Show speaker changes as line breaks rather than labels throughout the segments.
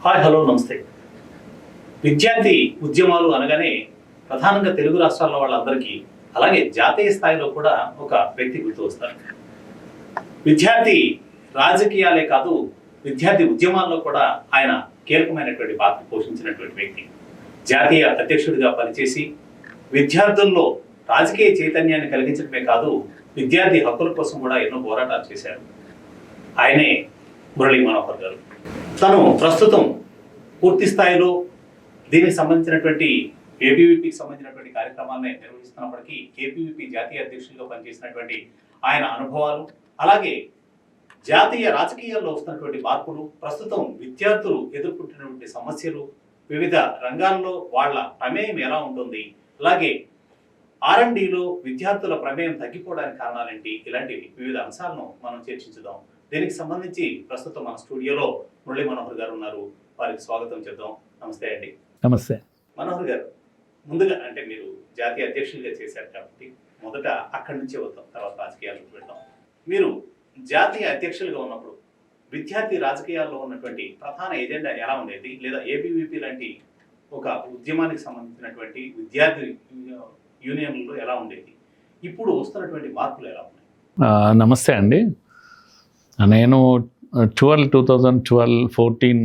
Hi hello నమస్తే. విద్యార్థి ఉద్యమాలు అనగానే ప్రధానంగా తెలుగు రాష్ట్రాల వాళ్ళందరికీ అలాగే జాతీయ స్థాయిలో కూడా ఒక వ్యక్తి గుర్తు వస్తారు. విద్యార్థి రాజకీయాలే కాదు, విద్యార్థి ఉద్యమాల్లో కూడా ఆయన కీలకమైనటువంటి పాత్ర పోషించినటువంటి వ్యక్తి. జాతీయ అధ్యక్షుడిగా పనిచేసి విద్యార్థుల్లో రాజకీయ చైతన్యాన్ని కలిగించడమే కాదు, విద్యార్థి హక్కుల కోసం కూడా ఎన్నో పోరాటాలు చేశారు. ఆయనే మురళీ మనోహర్ గారు. తను ప్రస్తుతం పూర్తి స్థాయిలో దీనికి సంబంధించినటువంటి ఏబీవీపీకి సంబంధించినటువంటి కార్యక్రమాలను నిర్వహిస్తున్నప్పటికీ ఏబీవీపీ జాతీయ అధ్యక్షుడిగా పనిచేసినటువంటి ఆయన అనుభవాలు, అలాగే జాతీయ రాజకీయాల్లో వస్తున్నటువంటి మార్పులు, ప్రస్తుతం విద్యార్థులు ఎదుర్కొంటున్నటువంటి సమస్యలు, వివిధ రంగాల్లో వాళ్ళ ప్రమేయం ఎలా ఉంటుంది, అలాగే R&Dలో విద్యార్థుల ప్రమేయం తగ్గిపోవడానికి కారణాలేంటి, ఇలాంటి వివిధ అంశాలను మనం చర్చించుదాం. దీనికి సంబంధించి ప్రస్తుతం మన స్టూడియోలో మురళీ మనోహర్ గారు ఉన్నారు. వారికి స్వాగతం చెప్దాం. నమస్తే అండి.
నమస్తే
మనోహర్ గారు, ముందుగా అంటే మీరు జాతీయ అధ్యక్షులుగా చేశారు కాబట్టి మొదట అక్కడి నుంచే వద్దాం, తర్వాత రాజకీయాలకు వెళ్దాం. మీరు జాతీయ అధ్యక్షులుగా ఉన్నప్పుడు విద్యార్థి రాజకీయాల్లో ఉన్నటువంటి ప్రధాన ఎజెండా ఎలా ఉండేది, లేదా ఏబీవీపీ లాంటి ఒక ఉద్యమానికి సంబంధించినటువంటి విద్యార్థి యూనియన్లో ఎలా ఉండేది, ఇప్పుడు వస్తున్నటువంటి మార్పులు ఎలా ఉన్నాయి?
నమస్తే అండి. నేను 2012-14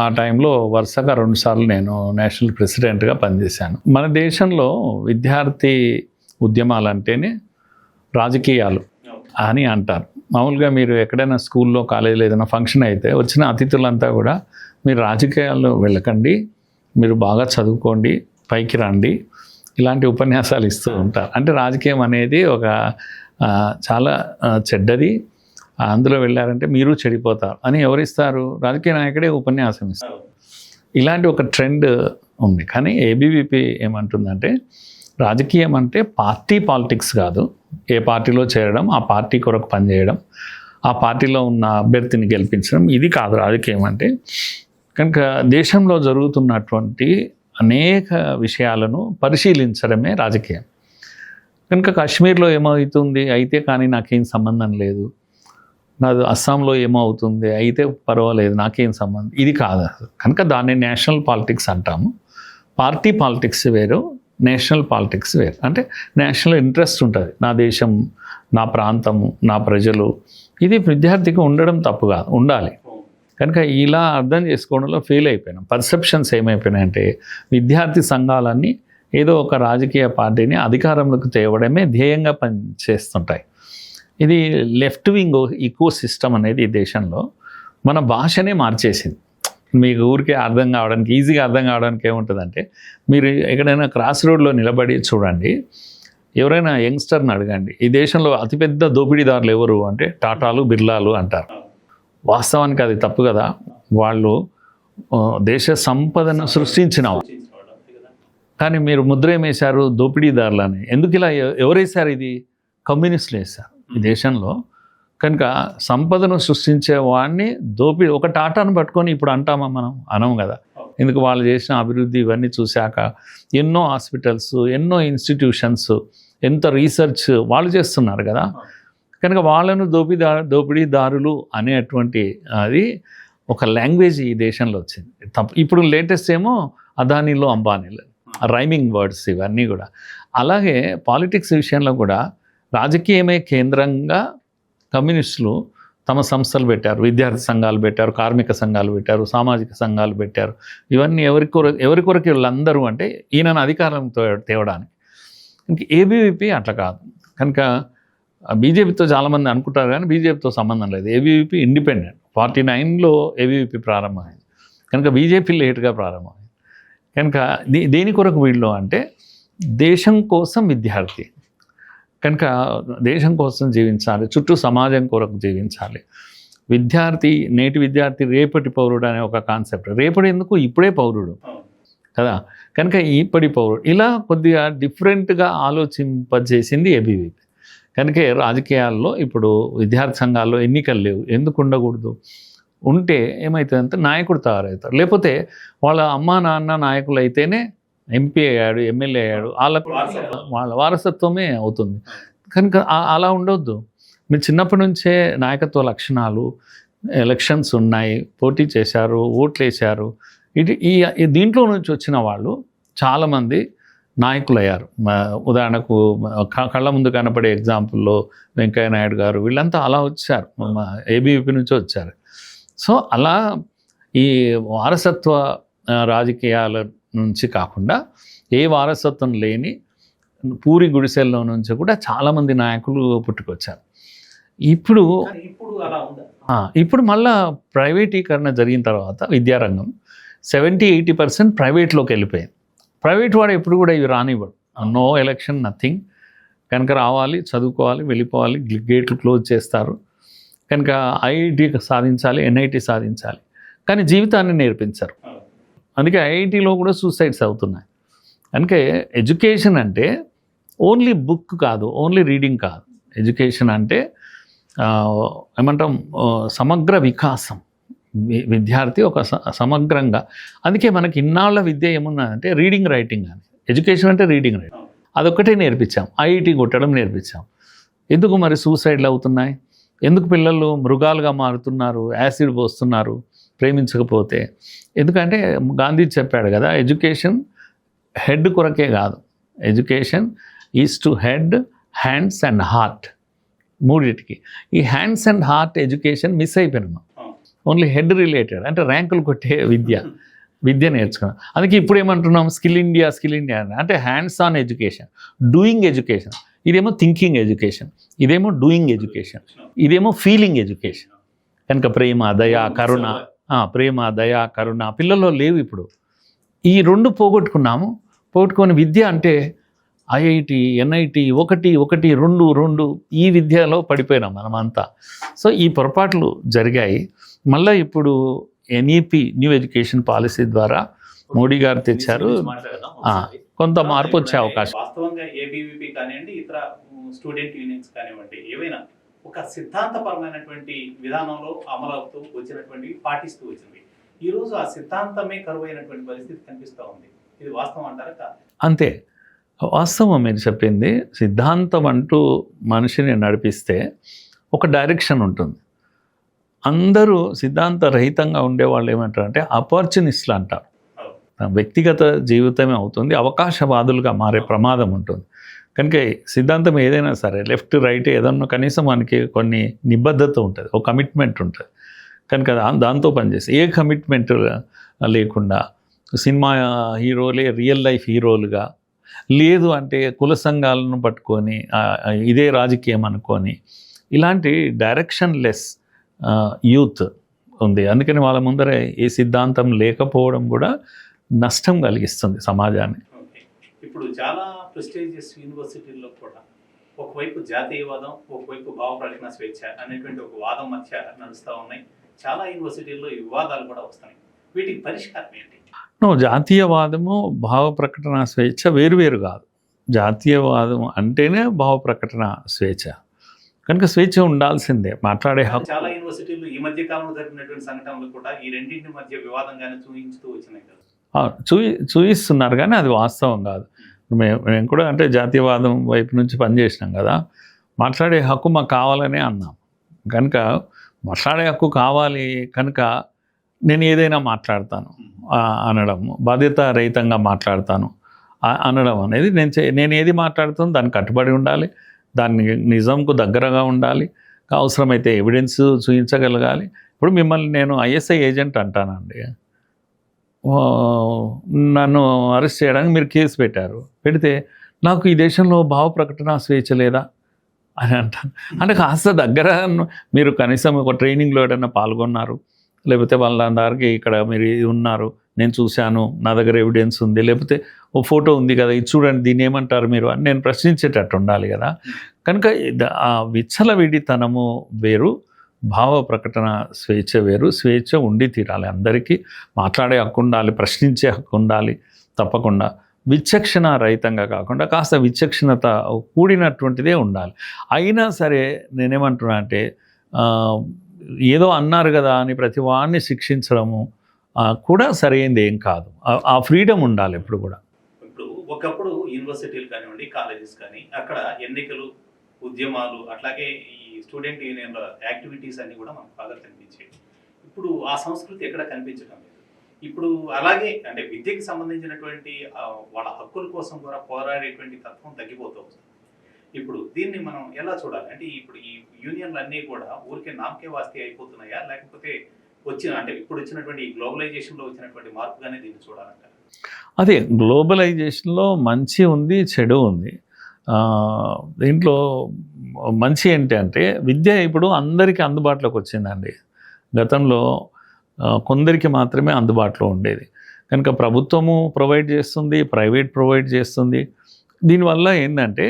ఆ టైంలో వరుసగా 2 సార్లు నేను నేషనల్ ప్రెసిడెంట్గా పనిచేశాను. మన దేశంలో విద్యార్థి ఉద్యమాలు అంటేనే రాజకీయాలు అని అంటారు. మామూలుగా మీరు ఎక్కడైనా స్కూల్లో కాలేజీలో ఏదైనా ఫంక్షన్ అయితే వచ్చిన అతిథులంతా కూడా మీరు రాజకీయాల్లో వెళ్ళకండి, మీరు బాగా చదువుకోండి, పైకి రండి, ఇలాంటి ఉపన్యాసాలు ఇస్తూ ఉంటారు. అంటే రాజకీయం అనేది ఒక చాలా చెడ్డది, అందులో వెళ్ళారంటే మీరు చెడిపోతారు అని ఎవరిస్తారు? రాజకీయ నాయకుడే ఉపన్యాసం ఇస్తారు. ఇలాంటి ఒక ట్రెండ్ ఉంది. కానీ ఏబీవీపీ ఏమంటుందంటే రాజకీయం అంటే పార్టీ పాలిటిక్స్ కాదు. ఏ పార్టీలో చేరడం, ఆ పార్టీ కొరకు పనిచేయడం, ఆ పార్టీలో ఉన్న అభ్యర్థిని గెలిపించడం, ఇది కాదు రాజకీయం అంటే. కనుక దేశంలో జరుగుతున్నటువంటి అనేక విషయాలను పరిశీలించడమే రాజకీయం. కనుక కాశ్మీర్లో ఏమవుతుంది అయితే కానీ నాకేం సంబంధం లేదు, నాది అస్సాంలో ఏమవుతుంది అయితే పర్వాలేదు, నాకేం సంబంధం, ఇది కాదు. కనుక దాన్ని నేషనల్ పాలిటిక్స్ అంటాము. పార్టీ పాలిటిక్స్ వేరు, నేషనల్ పాలిటిక్స్ వేరు. అంటే నేషనల్ ఇంట్రెస్ట్ ఉంటుంది, నా దేశం, నా ప్రాంతము, నా ప్రజలు, ఇది విద్యార్థికి ఉండడం తప్పు కాదు, ఉండాలి. కనుక ఇలా అర్థం చేసుకోవడంలో ఫెయిల్ అయిపోయినాం. పర్సెప్షన్స్ ఏమైపోయినాయంటే విద్యార్థి సంఘాలన్నీ ఏదో ఒక రాజకీయ పార్టీని అధికారంలోకి తేవడమే ధ్యేయంగా పనిచేస్తుంటాయి. ఇది లెఫ్ట్ వింగ్ ఈకో సిస్టమ్ అనేది ఈ దేశంలో మన భాషనే మార్చేసింది. మీకు ఊరికే అర్థం కావడానికి, ఈజీగా అర్థం కావడానికి ఏముంటుందంటే, మీరు ఎక్కడైనా క్రాస్ రోడ్లో నిలబడి చూడండి, ఎవరైనా యంగ్స్టర్ని అడగండి, ఈ దేశంలో అతిపెద్ద దోపిడీదారులు ఎవరు అంటే టాటాలు, బిర్లాలు అంటారు. వాస్తవానికి అది తప్పు కదా. వాళ్ళు దేశ సంపదను సృష్టించిన, కానీ మీరు ముద్ర ఏమేశారు? దోపిడీదారులని. ఎందుకు ఇలా ఎవరు వేశారు? ఇది కమ్యూనిస్టులు వేశారు ఈ దేశంలో. కనుక సంపదను సృష్టించే వాడిని ఒక టాటాను పట్టుకొని ఇప్పుడు అంటామా? మనం అనం కదా. ఎందుకు? వాళ్ళు చేసిన అభివృద్ధి ఇవన్నీ చూశాక ఎన్నో హాస్పిటల్స్, ఎన్నో ఇన్స్టిట్యూషన్స్, ఎంత రీసెర్చ్ వాళ్ళు చేస్తున్నారు కదా. కనుక వాళ్ళను దోపిడీదారులు అనేటువంటి అది ఒక లాంగ్వేజ్ ఈ దేశంలో వచ్చింది. ఇప్పుడు లేటెస్ట్ ఏమో అదానీలో, అంబానీలో, రైమింగ్ వర్డ్స్ ఇవన్నీ కూడా. అలాగే పాలిటిక్స్ విషయంలో కూడా రాజకీయమే కేంద్రంగా కమ్యూనిస్టులు తమ సంస్థలు పెట్టారు, విద్యార్థి సంఘాలు పెట్టారు, కార్మిక సంఘాలు పెట్టారు, సామాజిక సంఘాలు పెట్టారు. ఇవన్నీ ఎవరి కొరకు వీళ్ళందరూ అంటే ఈయనను అధికారంతో తేవడానికి. ఇంక ఏబీవీపీ అట్లా కాదు. కనుక బీజేపీతో చాలామంది అనుకుంటారు, కానీ బీజేపీతో సంబంధం లేదు. ABVP independent. 49లో ఏబీవీపీ ప్రారంభమైంది, కనుక బీజేపీ లేట్గా ప్రారంభమైంది. కనుక దేని కొరకు వీళ్ళు అంటే దేశం కోసం విద్యార్థి, కనుక దేశం కోసం జీవించాలి, చుట్టూ సమాజం కొరకు జీవించాలి. విద్యార్థి, నేటి విద్యార్థి రేపటి పౌరుడు అనే ఒక కాన్సెప్ట్. రేపటి ఎందుకు? ఇప్పుడే పౌరుడు కదా. కనుక ఇప్పటి పౌరుడు ఇలా కొద్దిగా డిఫరెంట్గా ఆలోచింపజేసింది ఏబీవీపీ. కనుక రాజకీయాల్లో ఇప్పుడు విద్యార్థి సంఘాల్లో ఎన్నికలు లేవు. ఎందుకు ఉండకూడదు? ఉంటే ఏమవుతుందంటే నాయకుడు తయారవుతారు. లేకపోతే వాళ్ళ అమ్మా నాన్న నాయకులు అయితేనే ఎంపీ అయ్యాడు, ఎమ్మెల్యే అయ్యాడు, వాళ్ళ వారసత్వమే అవుతుంది. కనుక అలా ఉండొద్దు. మీరు చిన్నప్పటి నుంచే నాయకత్వ లక్షణాలు, ఎలక్షన్స్ ఉన్నాయి, పోటీ చేశారు, ఓట్లు వేశారు. దీంట్లో నుంచి వచ్చిన వాళ్ళు చాలామంది నాయకులు అయ్యారు. ఉదాహరణకు కళ్ళ ముందు కనపడే ఎగ్జాంపుల్లో వెంకయ్య నాయుడు గారు, వీళ్ళంతా అలా వచ్చారు, ఏబీవీపీ నుంచి వచ్చారు. సో అలా ఈ వారసత్వ రాజకీయాల నుంచి కాకుండా ఏ వారసత్వం లేని పూరి గుడిసెల్లో నుంచి కూడా చాలామంది నాయకులు పుట్టుకొచ్చారు. ఇప్పుడు మళ్ళా ప్రైవేటీకరణ జరిగిన తర్వాత విద్యారంగం 70-80% ప్రైవేట్లోకి వెళ్ళిపోయింది. ప్రైవేట్ వాడు ఎప్పుడు కూడా ఇవి రానివ్వడు. No election, nothing. కనుక రావాలి, చదువుకోవాలి, వెళ్ళిపోవాలి, గేట్లు క్లోజ్ చేస్తారు. కనుక ఐఐటి సాధించాలి, ఎన్ఐటి సాధించాలి, కానీ జీవితాన్ని నేర్పించరు. అందుకే ఐఐటిలో కూడా సూసైడ్స్ అవుతున్నాయి. అందుకే ఎడ్యుకేషన్ అంటే ఓన్లీ బుక్ కాదు, ఓన్లీ రీడింగ్ కాదు. ఎడ్యుకేషన్ అంటే ఏమంటాం, సమగ్ర వికాసం. విద్యార్థి ఒక సమగ్రంగా. అందుకే మనకి ఇన్నాళ్ళ విద్య ఏమున్నదంటే రీడింగ్, రైటింగ్ అని. ఎడ్యుకేషన్ అంటే రీడింగ్, రైటింగ్ అదొక్కటే నేర్పించాం. ఐఐటి కొట్టడం నేర్పించాం. ఎందుకు మరి సూసైడ్లు అవుతున్నాయి? ఎందుకు పిల్లలు మృగాలుగా మారుతున్నారు, యాసిడ్ పోస్తున్నారు ప్రేమించకపోతే? ఎందుకంటే గాంధీ చెప్పాడు కదా, ఎడ్యుకేషన్ హెడ్ కొరకే కాదు, education is to head, hands and heart, మూడింటికి. ఈ hands and heart education miss అయిపోయినాం. ఓన్లీ హెడ్ రిలేటెడ్ అంటే ర్యాంకులు కొట్టే విద్య నేర్చుకున్నాం. అందుకే ఇప్పుడు ఏమంటున్నాం, స్కిల్ ఇండియా అంటే hands on education, doing education. ఇదేమో థింకింగ్ ఎడ్యుకేషన్, ఇదేమో డూయింగ్ ఎడ్యుకేషన్, ఇదేమో ఫీలింగ్ ఎడ్యుకేషన్. కనుక ప్రేమ, దయ, కరుణ పిల్లల్లో లేవు ఇప్పుడు. ఈ రెండు పోగొట్టుకొని విద్య అంటే ఐఐటి, ఎన్ఐటి, 1, 2 ఈ విద్యలో పడిపోయినాం మనమంతా. సో ఈ పొరపాట్లు జరిగాయి. మళ్ళీ ఇప్పుడు ఎన్ఈపి, న్యూ ఎడ్యుకేషన్ పాలసీ ద్వారా మోడీ గారు తెచ్చారు. కొంత మార్పు వచ్చే అవకాశం.
వాస్తవంగా ఏబీవీపీ కానివ్వండి, ఇతర స్టూడెంట్ యూనియన్స్ కానివ్వండి, ఏవైనా ఒక సిద్ధాంతపరమైనటువంటి విధానంలో అమలవుతూ వచ్చినటువంటి, పాటిస్తూ వచ్చినవి. ఈరోజు ఆ సిద్ధాంతమే కరువైనటువంటి పరిస్థితి కనిపిస్తూ ఉంది. ఇది వాస్తవం అంటారా?
అంతే, వాస్తవం మీరు చెప్పింది. సిద్ధాంతం అంటూ మనిషిని నడిపిస్తే ఒక డైరెక్షన్ ఉంటుంది. అందరూ సిద్ధాంత రహితంగా ఉండేవాళ్ళు ఏమంటారంటే ఆపర్చునిస్టులు అంటారు. వ్యక్తిగత జీవితమే అవుతుంది, అవకాశవాదులుగా మారే ప్రమాదం ఉంటుంది. కనుక సిద్ధాంతం ఏదైనా సరే, లెఫ్ట్ రైట్ ఏదన్నా కనీసం మనకి కొన్ని నిబద్ధత ఉంటుంది, ఒక కమిట్మెంట్ ఉంటుంది. కనుక దాంతో పనిచేసి ఏ కమిట్మెంట్ లేకుండా సినిమా హీరోలే రియల్ లైఫ్ హీరోలుగా, లేదు అంటే కుల సంఘాలను పట్టుకొని ఇదే రాజకీయం అనుకొని, ఇలాంటి డైరెక్షన్ లెస్ యూత్ ఉంది. అందుకని వాళ్ళ ముందరే ఏ సిద్ధాంతం లేకపోవడం కూడా నష్టం కలిగిస్తుంది సమాజాన్ని.
ఇప్పుడు చాలా ప్రెస్టీజియస్ యూనివర్సిటీల్లో కూడా ఒకవైపు జాతీయవాదం, ఒకవైపు భావ ప్రకటన స్వేచ్ఛ అనేటువంటి ఒక వాదం మధ్య నడుస్తూ ఉన్నాయి. చాలా యూనివర్సిటీల్లో ఈ వివాదాలు కూడా వస్తున్నాయి. వీటికి పరిష్కారం ఏంటి?
జాతీయవాదము, భావ ప్రకటన స్వేచ్ఛ వేరువేరు కాదు. జాతీయవాదం అంటేనే భావ ప్రకటన స్వేచ్ఛ. కనుక స్వేచ్ఛ ఉండాల్సిందే, మాట్లాడే హక్కు.
చాలా యూనివర్సిటీలు ఈ మధ్య కాలంలో జరిగినటువంటి సంఘటనలు కూడా ఈ రెండింటి మధ్య వివాదంగానే చూపించుతూ వచ్చినాయి కదా. చూపిస్తున్నారు కానీ అది వాస్తవం కాదు. మేము కూడా అంటే జాతీయవాదం వైపు నుంచి పనిచేసినాం కదా, మాట్లాడే హక్కు మాకు కావాలనే అన్నాం. కనుక మాట్లాడే హక్కు కావాలి కనుక నేను ఏదైనా మాట్లాడతాను అనడం, బాధ్యత రహితంగా మాట్లాడతాను అనడం అనేది, నేను ఏది మాట్లాడుతాను దానికి కట్టుబడి ఉండాలి, దాన్ని నిజంకు దగ్గరగా ఉండాలి, అవసరమైతే ఎవిడెన్స్ చూపించగలగాలి. ఇప్పుడు మిమ్మల్ని నేను ఐఎస్ఐ ఏజెంట్ అంటానండి, నన్ను అరెస్ట్ చేయడానికి మీరు కేసు పెడితే నాకు ఈ దేశంలో భావ ప్రకటన స్వేచ్ఛ లేదా అని అంటాను. అంటే కాస్త దగ్గర మీరు కనీసం ఒక ట్రైనింగ్లో ఏదైనా పాల్గొన్నారు, లేకపోతే వాళ్ళ దగ్గరికి ఇక్కడ మీరు ఉన్నారు, నేను చూశాను, నా దగ్గర ఎవిడెన్స్ ఉంది, లేకపోతే ఓ ఫోటో ఉంది కదా, ఇది చూడండి, దీన్ని ఏమంటారు మీరు అని నేను ప్రశ్నించేటట్టు ఉండాలి కదా. కనుక ఆ విచ్చలవిడితనము వేరు, భావ ప్రకటన స్వేచ్ఛ వేరు. స్వేచ్ఛ ఉండి తీరాలి, అందరికీ మాట్లాడే హక్కు ఉండాలి, ప్రశ్నించే హక్కు ఉండాలి తప్పకుండా. విచక్షణ రహితంగా కాకుండా కాస్త విచక్షణత కూడినటువంటిదే ఉండాలి. అయినా సరే నేనేమంటున్నా అంటే ఏదో అన్నారు కదా అని ప్రతి వాడిని శిక్షించడము కూడా సరైనది ఏం కాదు. ఆ ఫ్రీడమ్ ఉండాలి ఎప్పుడు కూడా. ఇప్పుడు ఒకప్పుడు యూనివర్సిటీలు కానివ్వండి, కాలేజెస్ కానీ, అక్కడ ఎన్నికలు, ఉద్యమాలు, అట్లాగే ఈ స్టూడెంట్ యూనియన్ల యాక్టివిటీస్ అన్ని కూడా మనకు బాగా కనిపించాయి. ఇప్పుడు ఆ సంస్కృతి ఎక్కడ కనిపించడం లేదు. ఇప్పుడు అలాగే అంటే విద్యకి సంబంధించినటువంటి వాళ్ళ హక్కుల కోసం కూడా పోరాడేటువంటి తత్వం తగ్గిపోతూ వస్తుంది. ఇప్పుడు దీన్ని మనం ఎలా చూడాలి? అంటే ఇప్పుడు ఈ యూనియన్లు అన్నీ కూడా ఊరికే నామకే వాస్తే అయిపోతున్నాయా, లేకపోతే అంటే ఇప్పుడు వచ్చినటువంటి గ్లోబలైజేషన్లో వచ్చినటువంటి మార్పుగానే దీన్ని చూడాలంటారు?
అదే గ్లోబలైజేషన్లో మంచి ఉంది, చెడు ఉంది. దీంట్లో మంచి ఏంటంటే విద్య ఇప్పుడు అందరికీ అందుబాటులోకి వచ్చిందండి. గతంలో కొందరికి మాత్రమే అందుబాటులో ఉండేది. కనుక ప్రభుత్వము ప్రొవైడ్ చేస్తుంది, ప్రైవేట్ ప్రొవైడ్ చేస్తుంది. దీనివల్ల ఏంటంటే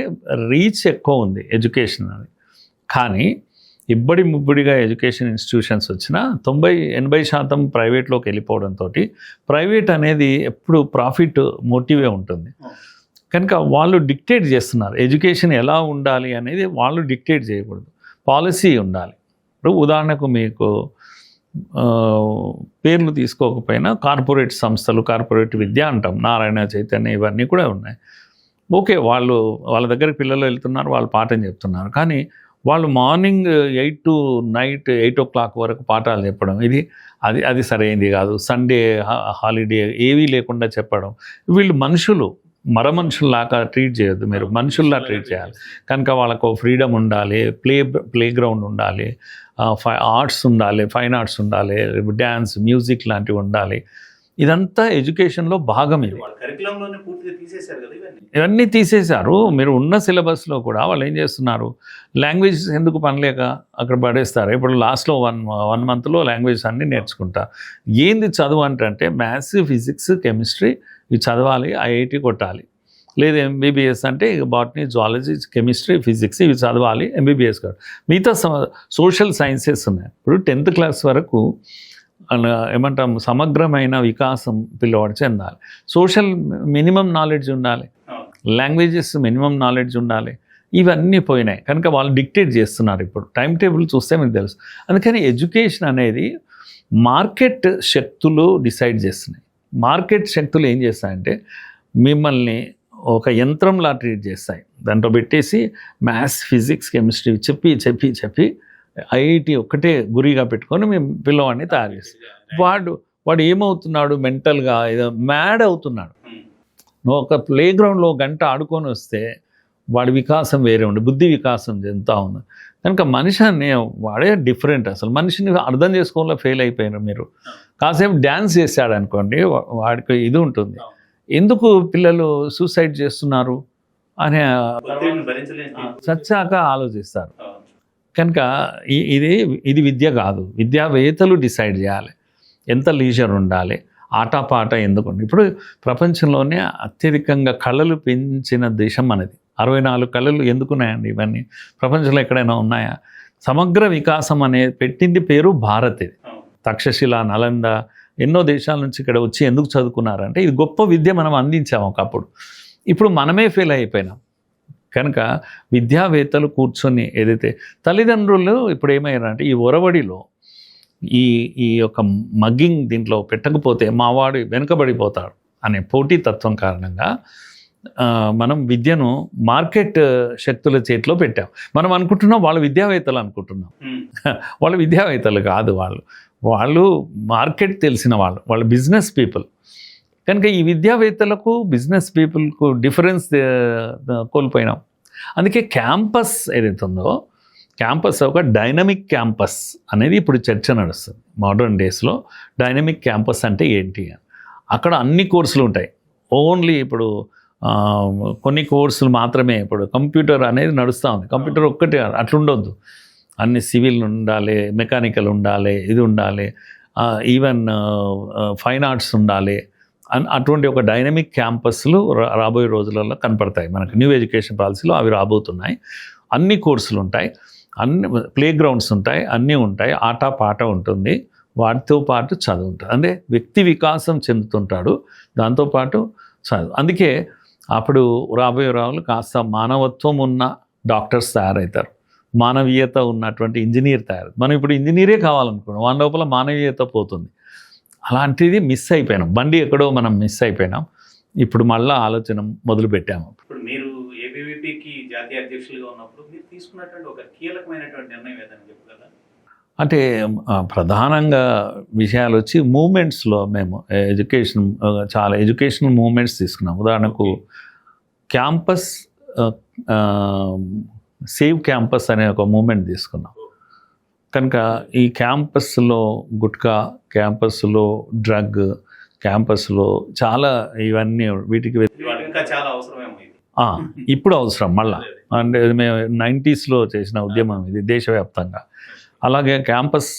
రీచ్ ఎక్కువ ఉంది ఎడ్యుకేషన్ అని. కానీ ఇబ్బడి ముబ్బడిగా ఎడ్యుకేషన్ ఇన్స్టిట్యూషన్స్ వచ్చినా 90-80% ప్రైవేట్లోకి వెళ్ళిపోవడంతో ప్రైవేట్ అనేది ఎప్పుడు ప్రాఫిట్ మోటివే ఉంటుంది. కనుక వాళ్ళు డిక్టేట్ చేస్తున్నారు ఎడ్యుకేషన్ ఎలా ఉండాలి అనేది. వాళ్ళు డిక్టేట్ చేయకూడదు, పాలసీ ఉండాలి. ఇప్పుడు ఉదాహరణకు మీకు పేర్లు తీసుకోకపోయినా కార్పొరేట్ సంస్థలు, కార్పొరేట్ విద్య అంటాం, నారాయణ చైతన్య ఇవన్నీ కూడా ఉన్నాయి. ఓకే, వాళ్ళ దగ్గరికి పిల్లలు వెళ్తున్నారు, వాళ్ళు పాఠం చెప్తున్నారు. కానీ వాళ్ళు మార్నింగ్ 8 to నైట్ 8 o'clock వరకు పాఠాలు చెప్పడం, అది సరైనది కాదు. సండే హాలిడే ఏవీ లేకుండా చెప్పడం. వీళ్ళు మనుషులు, మనుషుల్లాగా ట్రీట్ చేయొద్దు, మీరు మనుషుల్లా ట్రీట్ చేయాలి. కనుక వాళ్ళకు ఫ్రీడమ్ ఉండాలి, ప్లే గ్రౌండ్ ఉండాలి, ఆర్ట్స్ ఉండాలి, ఫైన్ ఆర్ట్స్ ఉండాలి, డ్యాన్స్, మ్యూజిక్ లాంటివి ఉండాలి. ఇదంతా ఎడ్యుకేషన్లో భాగం. ఇది ఇవన్నీ తీసేశారు. మీరు ఉన్న సిలబస్లో కూడా వాళ్ళు ఏం చేస్తున్నారు, లాంగ్వేజ్ ఎందుకు పనిలేక అక్కడ పడేస్తారు. ఇప్పుడు లాస్ట్లో వన్ మంత్లో లాంగ్వేజ్ అన్నీ నేర్చుకుంటా. ఏంది చదువు అంటే మ్యాథ్స్, ఫిజిక్స్, కెమిస్ట్రీ ఇవి చదవాలి, ఐఐటి కొట్టాలి. లేదు ఎంబీబీఎస్ అంటే బాటనీ, జువాలజీ, కెమిస్ట్రీ, ఫిజిక్స్ ఇవి చదవాలి, ఎంబీబీఎస్ కాదు. మిగతా సోషల్ సైన్సెస్ ఉన్నాయి. ఇప్పుడు 10th class వరకు ఏమంటాం సమగ్రమైన వికాసం పిల్లవాడు చెందాలి. సోషల్ మినిమం నాలెడ్జ్ ఉండాలి, లాంగ్వేజెస్ మినిమం నాలెడ్జ్ ఉండాలి. ఇవన్నీ పోయినాయి. కనుక వాళ్ళు డిక్టేట్ చేస్తున్నారు. ఇప్పుడు టైం టేబుల్ చూస్తే మీకు తెలుసు. అందుకని ఎడ్యుకేషన్ అనేది మార్కెట్ శక్తులు డిసైడ్ చేస్తున్నాయి. మార్కెట్ శక్తులు ఏం చేస్తాయంటే మిమ్మల్ని ఒక యంత్రంలా ట్రీట్ చేస్తాయి. దాంట్లో పెట్టేసి మ్యాథ్స్, ఫిజిక్స్, కెమిస్ట్రీ చెప్పి చెప్పి చెప్పి ఐఐటి ఒక్కటే గురిగా పెట్టుకొని మేము పిల్లవాడిని తయారు చేస్తాం. వాడు ఏమవుతున్నాడు, మెంటల్గా ఏదో మ్యాడ్ అవుతున్నాడు. నువ్వు ఒక ప్లే గ్రౌండ్లో గంట ఆడుకొని వస్తే వాడి వికాసం వేరే ఉండి బుద్ధి వికాసం చెందుతూ ఉంది. కనుక మనిషి అనే వాడే డిఫరెంట్. అసలు మనిషిని అర్థం చేసుకోవడంలో ఫెయిల్ అయిపోయినారు. మీరు కాసేపు డ్యాన్స్ చేశాడు అనుకోండి, వాడికి ఇది ఉంటుంది. ఎందుకు పిల్లలు సూసైడ్ చేస్తున్నారు అనే చచ్చాక ఆలోచిస్తారు. కనుక ఇది విద్య కాదు. విద్యావేత్తలు డిసైడ్ చేయాలి ఎంత లీజర్ ఉండాలి, ఆటపాట ఎందుకు. ఇప్పుడు ప్రపంచంలోనే అత్యధికంగా కళలు పెంచిన దేశం మనది. 64 కళలు ఎందుకున్నాయండి? ఇవన్నీ ప్రపంచంలో ఎక్కడైనా ఉన్నాయా? సమగ్ర వికాసం అనేది పెట్టింది పేరు భారత్. ఇది తక్షశిల, నలంద ఎన్నో దేశాల నుంచి ఇక్కడ వచ్చి ఎందుకు చదువుకున్నారంటే ఇది గొప్ప విద్య మనం అందించాము ఒకప్పుడు. ఇప్పుడు మనమే ఫెయిల్ అయిపోయినాం. కనుక విద్యావేత్తలు కూర్చొని ఏదైతే తల్లిదండ్రులు ఇప్పుడు ఏమయ్యారంటే ఈ ఒరవడిలో ఈ యొక్క మగ్గింగ్ దీంట్లో పెట్టకపోతే మావాడు వెనుకబడిపోతాడు అనే పోటీతత్వం కారణంగా మనం విద్యను మార్కెట్ శక్తుల చేతిలో పెట్టాం. మనం అనుకుంటున్నాం వాళ్ళు విద్యావేత్తలు అనుకుంటున్నాం. వాళ్ళు విద్యావేత్తలు కాదు, వాళ్ళు మార్కెట్ తెలిసిన వాళ్ళు బిజినెస్ పీపుల్. కనుక ఈ విద్యావేత్తలకు బిజినెస్ పీపుల్కు డిఫరెన్స్ కోల్పోయినాం. అందుకే క్యాంపస్ ఏదైతే ఉందో, క్యాంపస్ ఒక డైనమిక్ క్యాంపస్ అనేది ఇప్పుడు చర్చ నడుస్తుంది. మోడర్న్ డేస్లో డైనమిక్ క్యాంపస్ అంటే ఏంటి? అక్కడ అన్ని కోర్సులు ఉంటాయి. ఓన్లీ ఇప్పుడు కొన్ని కోర్సులు మాత్రమే. ఇప్పుడు కంప్యూటర్ అనేది నడుస్తూ ఉంది. కంప్యూటర్ ఒక్కటే అట్లుండొద్దు, అన్ని సివిల్ ఉండాలి, మెకానికల్ ఉండాలి, ఇది ఉండాలి, ఈవెన్ ఫైన్ ఆర్ట్స్ ఉండాలి. అటువంటి ఒక డైనమిక్ క్యాంపస్లు రాబోయే రోజులలో కనపడతాయి. మనకు న్యూ ఎడ్యుకేషన్ పాలసీలో అవి రాబోతున్నాయి. అన్ని కోర్సులు ఉంటాయి, అన్ని ప్లే గ్రౌండ్స్ ఉంటాయి, అన్నీ ఉంటాయి, ఆట పాట ఉంటుంది, వాటితో పాటు చదువు ఉంటుంది. అంటే వ్యక్తి వికాసం చెందుతుంటాడు, దాంతోపాటు చదువు. అందుకే అప్పుడు రాబోయే రోజులు కాస్త మానవత్వం ఉన్న డాక్టర్స్ తయారవుతారు, మానవీయత ఉన్నటువంటి ఇంజనీర్ తయారవుతారు. మనం ఇప్పుడు ఇంజనీరే కావాలనుకున్నాం, వాళ్ళ లోపల మానవీయత పోతుంది. అలాంటిది మిస్ అయిపోయినాం. బండి ఎక్కడో మనం మిస్ అయిపోయినాం. ఇప్పుడు మళ్ళీ ఆలోచన మొదలు పెట్టాము.
ఇప్పుడు మీరు ఏబీవీపీ బీజేపీకి జాతీయ అధ్యక్షులుగా ఉన్నప్పుడు మీరు తీసుకున్నటువంటి ఒక కీలకమైనటువంటి నిర్ణయం ఏదని చెప్పగలరా?
అంటే ప్రధానంగా విషయాలు వచ్చి మూమెంట్స్లో మేము ఎడ్యుకేషన్ చాలా ఎడ్యుకేషనల్ మూమెంట్స్ తీసుకున్నాం. ఉదాహరణకు క్యాంపస్ సేవ్ క్యాంపస్ అనే ఒక మూమెంట్ తీసుకున్నాం. కనుక ఈ క్యాంపస్లో గుట్కా, క్యాంపస్లో డ్రగ్, క్యాంపస్లో చాలా ఇవన్నీ వీటికి
ఇవాళ ఇంకా చాలా అవసరమేమో ఇది.
ఇప్పుడు అవసరం మళ్ళా. అంటే మేము 90sలో చేసిన ఉద్యమం ఇది దేశవ్యాప్తంగా. అలాగే క్యాంపస్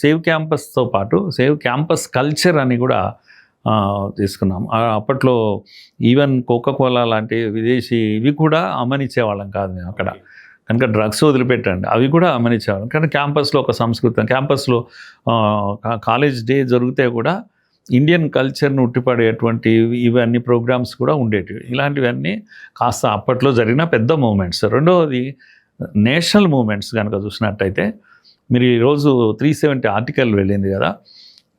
సేవ్ క్యాంపస్తో పాటు సేవ్ క్యాంపస్ కల్చర్ అని కూడా తీసుకున్నాం. అప్పట్లో ఈవెన్ కోకాకోలా లాంటి విదేశీ ఇవి కూడా అమ్మనిచ్చేవాళ్ళం కాదు మేము అక్కడ. కనుక డ్రగ్స్ వదిలిపెట్టండి, అవి కూడా అమ్మనిచ్చేవాళ్ళం. కానీ క్యాంపస్లో ఒక సంస్కృతి, క్యాంపస్లో కాలేజ్ డే జరిగితే కూడా ఇండియన్ కల్చర్ను ఉట్టిపడేటువంటి ఇవన్నీ ప్రోగ్రామ్స్ కూడా ఉండేటివి. ఇలాంటివన్నీ కాస్త అప్పట్లో జరిగిన పెద్ద మూమెంట్స్. రెండవది నేషనల్ మూమెంట్స్ కనుక చూసినట్టయితే మీరు ఈరోజు 370 ఆర్టికల్ వెళ్ళింది కదా,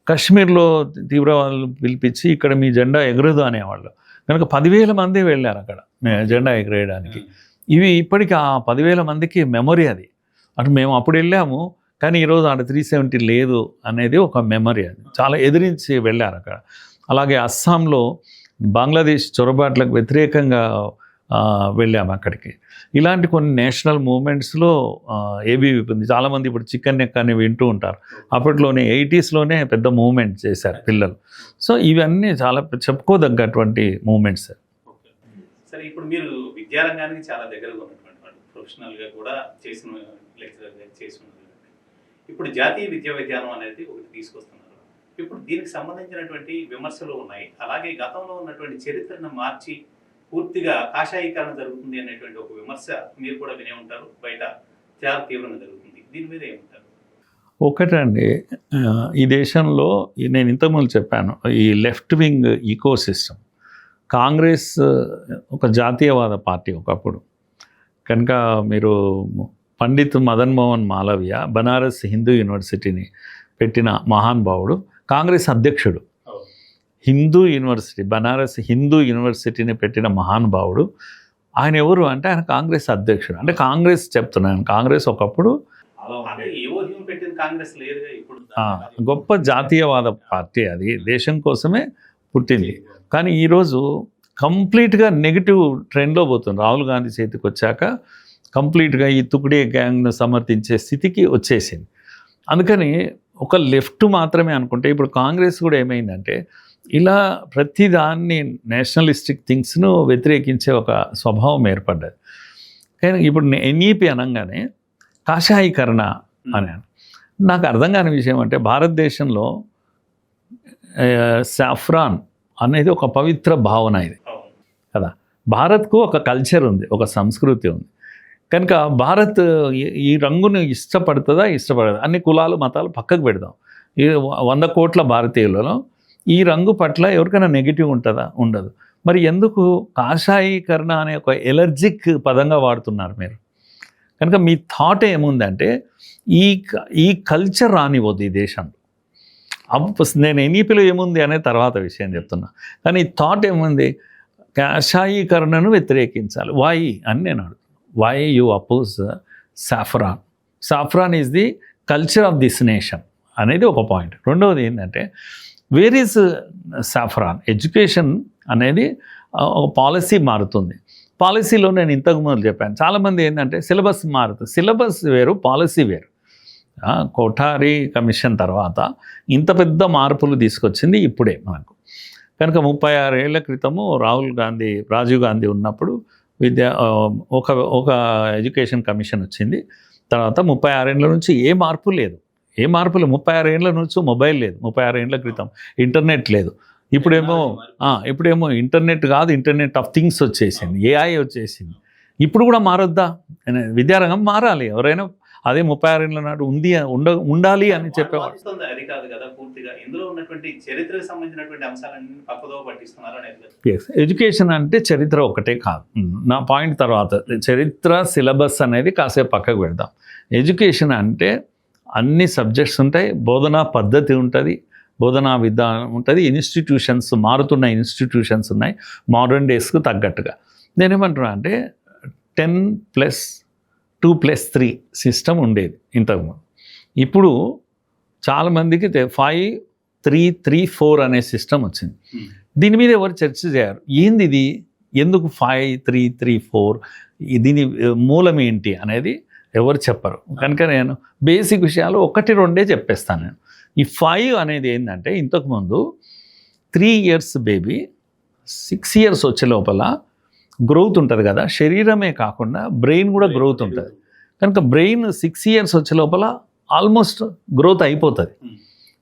కశ్మీర్లో తీవ్రవాదులు పిలిపించి ఇక్కడ మీ జెండా ఎగరదు అనేవాళ్ళు. కనుక 10,000 మంది వెళ్ళారు అక్కడ జెండా ఎగరేయడానికి. ఇవి ఇప్పటికీ ఆ 10,000 మందికి మెమొరీ అది. అటు మేము అప్పుడు వెళ్ళాము, కానీ ఈరోజు ఆడ 370 లేదు అనేది ఒక మెమరీ. అది చాలా ఎదిరించి వెళ్ళారు అక్కడ. అలాగే అస్సాంలో బంగ్లాదేశ్ చొరబాట్లకు వ్యతిరేకంగా వెళ్ళాము అక్కడికి. ఇలాంటి కొన్ని నేషనల్ మూమెంట్స్లో ఏబీవీ ఉంది. చాలామంది ఇప్పుడు చికెన్ నెక్ అని వింటూ ఉంటారు. అప్పట్లోనే 80sలోనే పెద్ద మూమెంట్ చేశారు పిల్లలు. సో ఇవన్నీ చాలా చెప్పుకోదగ్గటువంటి మూమెంట్స్.
సరే, ఇప్పుడు మీరు విద్యారంగానికి చాలా దగ్గరగా ఉన్నటువంటి వాడు, ప్రొఫెషనల్గా కూడా చేసిన లెక్చరర్గా చేసి ఉన్నారు. ఇప్పుడు జాతీయ విద్యా విధానం అనేది ఒకటి తీసుకొస్తున్నారు. ఇప్పుడు దీనికి సంబంధించినటువంటి విమర్శలు ఉన్నాయి. అలాగే గతంలో ఉన్నటువంటి చరిత్రను మార్చి పూర్తిగా కాషాయీకరణ జరుగుతుంది అనేటువంటి ఒక విమర్శ మీరు కూడా వినే ఉంటారు. బయట చాలా తీవ్రంగా జరుగుతుంది. దీని మీద ఏమంటారు?
ఒకటండి, ఈ దేశంలో నేను ఇంతకుముందు చెప్పాను, ఈ left wing ecosystem. Congress ఒక జాతీయవాద పార్టీ ఒకప్పుడు. కనుక మీరు పండిత్ మదన్ మోహన్ మాలవీయ బనారస్ హిందూ యూనివర్సిటీని పెట్టిన మహానుభావుడు, కాంగ్రెస్ అధ్యక్షుడు. హిందూ యూనివర్సిటీ, బనారస్ హిందూ యూనివర్సిటీని పెట్టిన మహానుభావుడు. ఆయన ఎవరు అంటే ఆయన కాంగ్రెస్ అధ్యక్షుడు. అంటే కాంగ్రెస్ చెప్తున్నాను, కాంగ్రెస్ ఒకప్పుడు గొప్ప జాతీయవాద పార్టీ, అది దేశం కోసమే పుట్టింది. కానీ ఈరోజు కంప్లీట్గా నెగిటివ్ ట్రెండ్లో పోతుంది. రాహుల్ గాంధీ చేతికి వచ్చాక కంప్లీట్గా ఈ తుకుడే గ్యాంగ్ను సమర్థించే స్థితికి వచ్చేసింది. అందుకని ఒక లెఫ్ట్ మాత్రమే అనుకుంటే, ఇప్పుడు కాంగ్రెస్ కూడా ఏమైందంటే ఇలా ప్రతిదాన్ని నేషనలిస్టిక్ థింగ్స్ను వ్యతిరేకించే ఒక స్వభావం ఏర్పడ్డది. కానీ ఇప్పుడు ఎన్ఈపీ అనగానే కాషాయీకరణ అని నాకు అర్థం కాని విషయం అంటే, భారతదేశంలో సాఫ్రాన్ అనేది ఒక పవిత్ర భావన ఇది కదా. భారత్కు ఒక కల్చర్ ఉంది, ఒక సంస్కృతి ఉంది. కనుక భారత్ ఈ రంగును ఇష్టపడుతుందా, ఇష్టపడదా? అన్ని కులాలు మతాలు పక్కకు పెడదాం. ఈ 100 కోట్ల భారతీయులలో ఈ రంగు పట్ల ఎవరికైనా నెగిటివ్ ఉంటుందా? ఉండదు. మరి ఎందుకు కాషాయీకరణ అనే ఒక ఎలర్జిక్ పదంగా వాడుతున్నారు మీరు? కనుక మీ థాట్ ఏముందంటే ఈ కల్చర్ రానివ్వద్దు ఈ దేశంలో. నేను ఎన్ఈపీలో ఏముంది అనే తర్వాత విషయం చెప్తున్నా. కానీ థాట్ ఏముంది? కాషాయీకరణను వ్యతిరేకించాలి. వై అని నేను అడుగుతాను. Why you oppose saffron? Saffron is the culture of this nation అనేది ఒక పాయింట్. రెండవది ఏంటంటే, వేర్ ఈజ్ సాఫ్రాన్? ఎడ్యుకేషన్ అనేది ఒక పాలసీ మారుతుంది. పాలసీలో నేను ఇంతకుముందు చెప్పాను, చాలామంది ఏంటంటే సిలబస్ మారుతుంది. సిలబస్ వేరు, పాలసీ వేరు. కోఠారి కమిషన్ తర్వాత ఇంత పెద్ద మార్పులు తీసుకొచ్చింది ఇప్పుడే మనకు. కనుక 36 ఏళ్ల క్రితము రాజీవ్ గాంధీ ఉన్నప్పుడు ఒక ఎడ్యుకేషన్ కమిషన్ వచ్చింది. తర్వాత 36 ఏళ్ల నుంచి ఏ మార్పు లేదు. 36 ఏళ్ల నుంచి మొబైల్ లేదు. 36 ఏళ్ల క్రితం ఇంటర్నెట్ లేదు. ఇప్పుడేమో ఇంటర్నెట్ కాదు, ఇంటర్నెట్ ఆఫ్ థింగ్స్ వచ్చేసింది, ఏఐ వచ్చేసింది. ఇప్పుడు కూడా మారొద్దా? విద్యారంగం మారాలి. ఎవరైనా అదే 36 ఏళ్ల నాడు ఉండాలి అని చెప్పేవాడు.
అది కాదు కదా, పూర్తిగా ఇందులో ఉన్నటువంటి చరిత్రకు సంబంధించినటువంటి అంశాలన్నీ పక్కదో పట్టిస్తున్నారు అనేది.
ఎడ్యుకేషన్ అంటే చరిత్ర ఒకటే కాదు. నా పాయింట్ తర్వాత చరిత్ర సిలబస్ అనేది కాసేపు పక్కకు పెడదాం. ఎడ్యుకేషన్ అంటే అన్ని సబ్జెక్ట్స్ ఉంటాయి, బోధనా పద్ధతి ఉంటుంది, బోధనా విధానం ఉంటుంది, మారుతున్న ఇన్స్టిట్యూషన్స్ ఉన్నాయి మోడర్న్ డేస్కు తగ్గట్టుగా. నేనేమంటున్నా అంటే 10+2+3 సిస్టమ్ ఉండేది ఇంతకుముందు. ఇప్పుడు చాలామందికి 5-3-3-4 అనే సిస్టమ్ వచ్చింది. దీని మీద ఎవరు చర్చ చేయరు. ఏంది ఇది, ఎందుకు 5-3-3-4, దీని మూలం ఏంటి అనేది ఎవరు చెప్పరు. కనుక నేను బేసిక్ విషయాలు 1-2 చెప్పేస్తాను. నేను ఈ 5 అనేది ఏంటంటే, ఇంతకుముందు 3 years బేబీ 6 years వచ్చే లోపల గ్రోత్ ఉంటుంది కదా, శరీరమే కాకుండా బ్రెయిన్ కూడా గ్రోత్ ఉంటుంది. కనుక బ్రెయిన్ 6 years వచ్చే లోపల ఆల్మోస్ట్ గ్రోత్ అయిపోతుంది.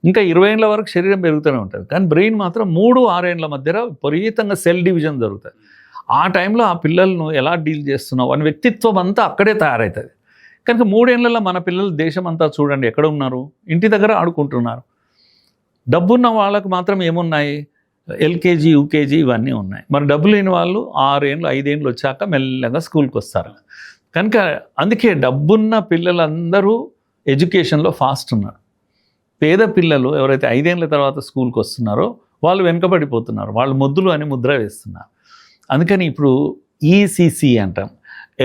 ఇంకా 20 ఏళ్ళ వరకు శరీరం పెరుగుతూనే ఉంటుంది. కానీ బ్రెయిన్ మాత్రం 3-6 ఏళ్ళ మధ్యలో విపరీతంగా సెల్ డివిజన్ జరుగుతుంది. ఆ టైంలో ఆ పిల్లలను ఎలా డీల్ చేస్తున్నావు అని వ్యక్తిత్వం అంతా అక్కడే తయారవుతుంది. కనుక 3 ఏళ్లలో మన పిల్లలు దేశం అంతా చూడండి ఎక్కడ ఉన్నారు, ఇంటి దగ్గర ఆడుకుంటున్నారు. డబ్బున్న వాళ్ళకు మాత్రం ఏమున్నాయి, ఎల్కేజీ యూకేజీ ఇవన్నీ ఉన్నాయి. మరి డబ్బు లేని వాళ్ళు 6 ఏళ్ళు 5 ఏళ్ళు వచ్చాక మెల్లగా స్కూల్కి వస్తారు. కనుక అందుకే డబ్బున్న పిల్లలందరూ ఎడ్యుకేషన్లో ఫాస్ట్ ఉన్నారు. పేద పిల్లలు ఎవరైతే 5 ఏళ్ళ తర్వాత స్కూల్కి వస్తున్నారో వాళ్ళు వెనుకబడిపోతున్నారు, వాళ్ళు మొద్దులు అని ముద్ర వేస్తున్నారు. అందుకని ఇప్పుడు ఈసీసీ అంటాం,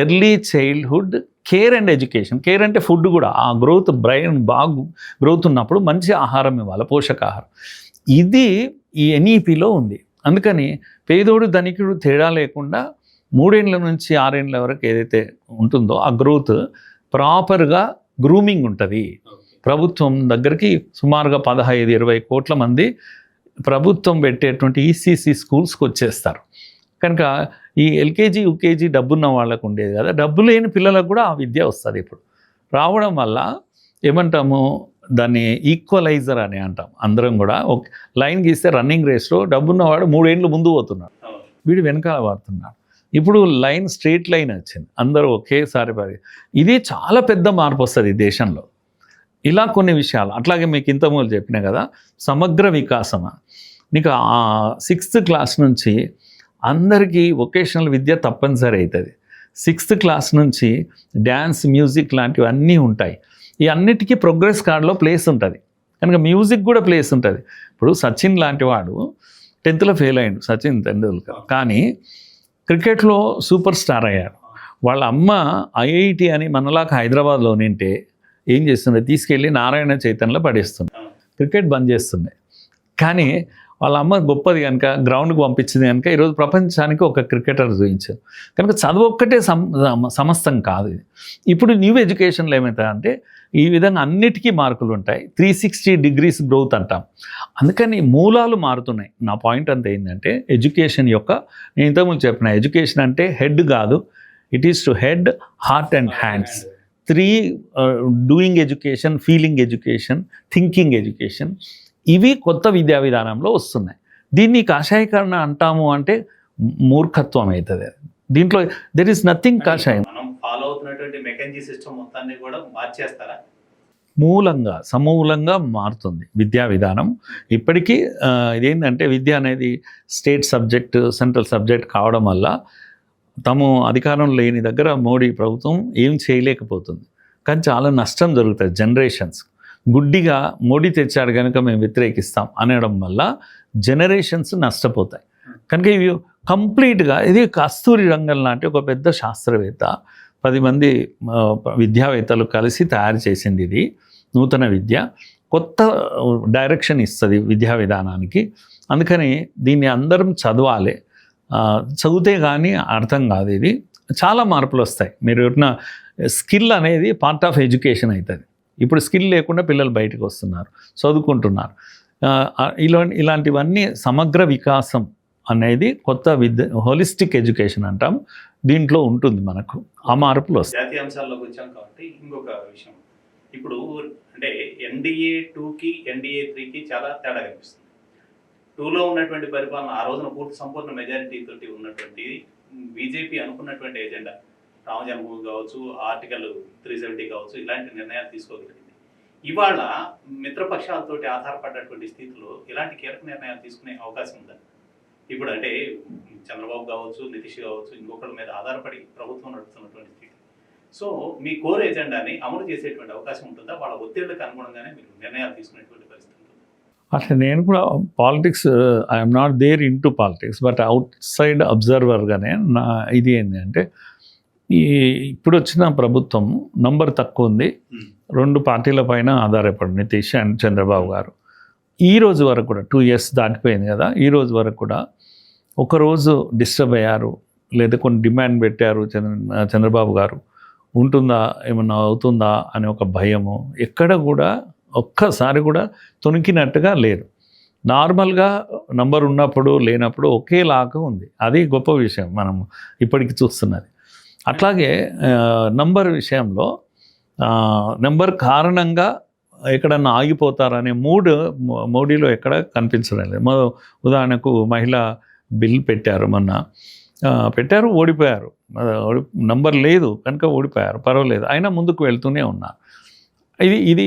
early childhood care and education. Care అంటే ఫుడ్ కూడా, ఆ గ్రోత్ బ్రెయిన్ బాగా గ్రోత్ ఉన్నప్పుడు మంచి ఆహారం ఇవ్వాలి, పోషకాహారం. ఇది ఈ ఎన్ఈపిలో ఉంది. అందుకని పేదోడు ధనికుడు తేడా లేకుండా 3 ఏళ్ళ నుంచి 6 ఏళ్ళ వరకు ఏదైతే ఉంటుందో ఆ గ్రోత్ ప్రాపర్గా గ్రూమింగ్ ఉంటుంది. ప్రభుత్వం దగ్గరికి సుమారుగా 15-20 కోట్ల మంది ప్రభుత్వం పెట్టేటువంటి ఈసీసీ స్కూల్స్కి వచ్చేస్తారు. కనుక ఈ ఎల్కేజీ యూకేజీ డబ్బున్న వాళ్ళకు ఉండేది కదా, డబ్బు లేని పిల్లలకు కూడా ఆ విద్య వస్తుంది. ఇప్పుడు రావడం వల్ల ఏమంటాము, దాన్ని ఈక్వలైజర్ అని అంటాం. అందరం కూడా ఒక లైన్ గీస్తే రన్నింగ్ రేస్లో డబ్బున్నవాడు 3 ఏళ్ళు ముందు పోతున్నాడు, వీడు వెనకాల పడుతున్నాడు. ఇప్పుడు లైన్ స్ట్రైట్ లైన్ వచ్చింది, అందరూ ఒకేసారి ఇది చాలా పెద్ద మార్పు వస్తుంది దేశంలో. ఇలా కొన్ని విషయాలు అట్లాగే మీకు ఇంతకుముందు చెప్పినా కదా, సమగ్ర వికాసం. నీకు 6th క్లాస్ నుంచి అందరికీ వొకేషనల్ విద్య తప్పనిసరి అవుతుంది. 6th క్లాస్ నుంచి డ్యాన్స్, మ్యూజిక్ లాంటివన్నీ ఉంటాయి. ఈ అన్నిటికీ ప్రోగ్రెస్ కార్డులో ప్లేస్ ఉంటుంది. కనుక మ్యూజిక్ కూడా ప్లేస్ ఉంటుంది. ఇప్పుడు సచిన్ లాంటి వాడు 10th ఫెయిల్ అయ్యాడు, సచిన్ తెండూల్కర్, కానీ క్రికెట్లో సూపర్ స్టార్ అయ్యాడు. వాళ్ళ అమ్మ ఐఐటి అని మనలాగా హైదరాబాద్లో నింటే ఏం చేస్తుంది, తీసుకెళ్ళి నారాయణ చైతన్యలో పడేస్తుంది, క్రికెట్ బంద్ చేస్తుంది. కానీ వాళ్ళ అమ్మ గొప్పది కనుక గ్రౌండ్కి పంపించింది కనుక ఈరోజు ప్రపంచానికి ఒక క్రికెటర్ చూపించారు. కనుక చదువు ఒక్కటే సమస్తం కాదు ఇది. ఇప్పుడు న్యూ ఎడ్యుకేషన్లో ఏమవుతుందంటే ఈ విధంగా అన్నిటికీ మార్కులు ఉంటాయి. 360 degrees గ్రోత్ అంటాం. అందుకని మూలాలు మారుతున్నాయి. నా పాయింట్ అంతా ఏంటంటే ఎడ్యుకేషన్ యొక్క, నేను ఇంతకుముందు చెప్పిన, ఎడ్యుకేషన్ అంటే హెడ్ కాదు, it is to head, heart and hands. 3 doing education, feeling education, thinking education, ఇవి కొత్త విద్యా విధానంలో వస్తున్నాయి. దీన్ని కాషాయీకరణ అంటాము అంటే మూర్ఖత్వం అవుతుంది. దీంట్లో దెర్ ఇస్ నథింగ్ కాషాయం.
మనం ఫాలో అవుతున్నటువంటి మెకానిజీ సిస్టమ్ మొత్తాన్ని కూడా మార్చేస్తారా?
సమూలంగా మారుతుంది విద్యా విధానం. ఇప్పటికీ ఇదేంటంటే విద్య అనేది స్టేట్ సబ్జెక్ట్, సెంట్రల్ సబ్జెక్ట్ కావడం వల్ల తాము అధికారం లేని దగ్గర మోడీ ప్రభుత్వం ఏం చేయలేకపోతుంది. కానీ చాలా నష్టం జరుగుతుంది జనరేషన్స్. గుడ్డిగా మోడీ తెచ్చాడు కనుక మేము వ్యతిరేకిస్తాం అనడం వల్ల జనరేషన్స్ నష్టపోతాయి. కనుక ఇవి కంప్లీట్గా, ఇది కస్తూరి రంగన్ లాంటి ఒక పెద్ద శాస్త్రవేత్త 10 మంది విద్యావేత్తలు కలిసి తయారు చేసింది. ఇది నూతన విద్య కొత్త డైరెక్షన్ ఇస్తుంది విద్యా విధానానికి. అందుకని దీన్ని అందరం చదవాలి. చదివితే కానీ అర్థం కాదు. ఇది చాలా మార్పులు వస్తాయి. మీరు ఉన్న స్కిల్ అనేది పార్ట్ ఆఫ్ ఎడ్యుకేషన్ అవుతుంది. ఇప్పుడు స్కిల్ లేకుండా పిల్లలు బయటకు వస్తున్నారు, చదువుకుంటున్నారు. ఇలాంటివన్నీ సమగ్ర వికాసం అనేది కొత్త విద్య, హోలిస్టిక్ ఎడ్యుకేషన్ అంటాం, దీంట్లో ఉంటుంది. మనకు ఆ మార్పులు వస్తాయి.
జాతీయ అంశాల్లోకి వచ్చాం కాబట్టి ఇంకొక విషయం, ఇప్పుడు అంటే NDA 2కి NDA 3కి చాలా తేడా కనిపిస్తుంది. 2లో ఉన్నటువంటి పరిపాలన ఆ రోజున పూర్తి సంపూర్ణ మెజారిటీ తోటి ఉన్నటువంటి బీజేపీ అనుకున్నటువంటి ఎజెండా, రామ జన్మభూమి కావచ్చు, ఆర్టికల్ 370 కావచ్చు, ఇలాంటి నిర్ణయాలు తీసుకోగలిగింది. ఇవాళ మిత్రపక్షాలతోటి ఆధారపడ్డటువంటి స్థితిలో ఇలాంటి కీలక నిర్ణయాలు తీసుకునే అవకాశం ఉందా? ఇప్పుడు అంటే చంద్రబాబు కావచ్చు, నితీష్ కావచ్చు, ఇంకొకరి మీద ఆధారపడి ప్రభుత్వం నడుస్తున్నటువంటి స్థితి. సో మీ కోర్ ఎజెండాని అమలు చేసేటువంటి అవకాశం ఉంటుందా? వాళ్ళ ఒత్తిళ్లకు అనుగుణంగానే మీరు నిర్ణయాలు తీసుకునేటువంటి పరిస్థితి ఉంటుందా?
అట్లా నేను కూడా politics, I'm not there in to politics, but outside అబ్జర్వర్గానే నా ఇది ఏంటంటే, ఈ ఇప్పుడు వచ్చిన ప్రభుత్వం నంబర్ తక్కువ ఉంది, 2 పార్టీల పైన ఆధారపడి నితీష్ అండ్ చంద్రబాబు గారు. ఈ రోజు వరకు కూడా 2 years దాటిపోయింది కదా, ఈ రోజు వరకు కూడా ఒకరోజు డిస్టర్బ్ అయ్యారు లేదా కొన్ని డిమాండ్ పెట్టారు చంద్రబాబు గారు, ఉంటుందా ఏమన్నా అవుతుందా అనే ఒక భయము ఎక్కడ కూడా ఒక్కసారి కూడా తొణికినట్టుగా లేరు. నార్మల్గా నంబర్ ఉన్నప్పుడు లేనప్పుడు ఒకేలాగా ఉంది. అది గొప్ప విషయం మనం ఇప్పటికి చూస్తున్నది. అట్లాగే నంబర్ విషయంలో నంబర్ కారణంగా ఎక్కడన్నా ఆగిపోతారనే మోడీలో ఎక్కడ కనిపించడం లేదు. ఉదాహరణకు మహిళా బిల్ పెట్టారు, మొన్న పెట్టారు, ఓడిపోయారు. నంబర్ లేదు కనుక ఓడిపోయారు, పర్వాలేదు, అయినా ముందుకు వెళ్తూనే ఉన్నారు. ఇది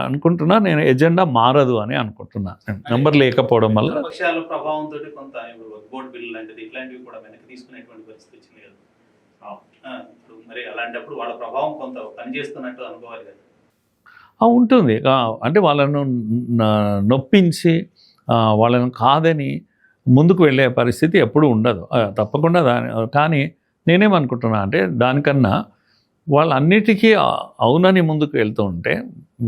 అనుకుంటున్నా నేను, ఎజెండా మారదు అని అనుకుంటున్నా నంబర్ లేకపోవడం వల్ల.
పక్షాల ప్రభావంతో కొంత బోర్డు బిల్ లాంటిది ఇట్లాంటివి కూడా వెనక్కి తీసుకునేటువంటి పరిస్థితి వచ్చింది కదా. ఇప్పుడు మరి అలాంటప్పుడు వాళ్ళ ప్రభావం కొంత పనిచేస్తున్నట్టు అనుకోవాలి కదా.
ఉంటుంది. అంటే వాళ్ళను నొప్పించి వాళ్ళను కాదని ముందుకు వెళ్ళే పరిస్థితి ఎప్పుడూ ఉండదు, తప్పకుండా. కానీ నేనేమనుకుంటున్నా అంటే దానికన్నా వాళ్ళన్నిటికీ అవునని ముందుకు వెళ్తూ ఉంటే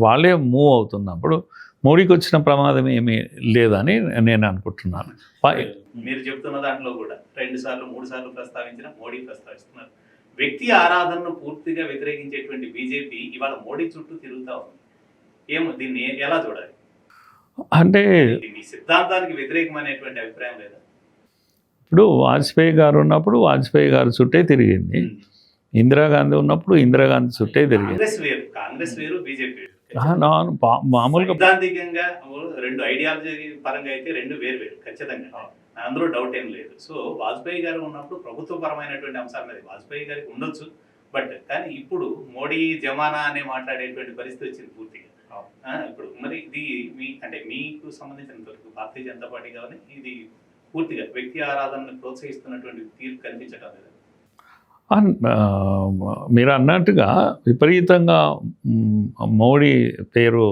వాళ్ళే మూవ్ అవుతున్నప్పుడు మోడీకి వచ్చిన ప్రమాదం ఏమీ లేదని నేను అనుకుంటున్నాను.
మీరు చెప్తున్న దాంట్లో కూడా 2 సార్లు 3 సార్లు ప్రస్తావించిన మోడీ ప్రస్తావిస్తున్నారు. వ్యక్తి ఆరాధనను పూర్తిగా వ్యతిరేకించేటువంటి బీజేపీ ఇవాళ మోడీ చుట్టూ తిరుగుతూ ఉంది. ఏమో దీన్ని ఎలా చూడాలి?
అంటే
మీ సిద్ధాంతానికి వ్యతిరేకమైనటువంటి అభిప్రాయం లేదా?
ఇప్పుడు వాజ్పేయి గారు ఉన్నప్పుడు వాజ్పేయి గారు చుట్టే తిరిగింది, ఇందిరాగాంధీ ఉన్నప్పుడు ఇందిరాగాంధీ చుట్టే తిరిగింది.
కాంగ్రెస్ వేరు బీజేపీ
మామూలుగా
సిద్ధాంతికంగా 2 ఐడియాలజీ పరంగా అయితే 2 వేరు ఖచ్చితంగా, అందులో డౌట్ ఏం లేదు. సో వాజ్పేయి గారు ఉన్నప్పుడు ప్రభుత్వపరమైనటువంటి అంశాల మీద వాజ్పేయి గారికి ఉండొచ్చు, బట్ కానీ ఇప్పుడు మోడీ జమానా అనే మాట్లాడేటువంటి పరిస్థితి వచ్చింది పూర్తిగా. ఇప్పుడు మరి ఇది అంటే మీకు సంబంధించినంత వరకు భారతీయ జనతా పార్టీ కానీ ఇది పూర్తిగా వ్యక్తి ఆరాధనను ప్రోత్సహిస్తున్నటువంటి తీర్పు కనిపించటం లేదు.
మీరు అన్నట్టుగా విపరీతంగా మోడీ పేరు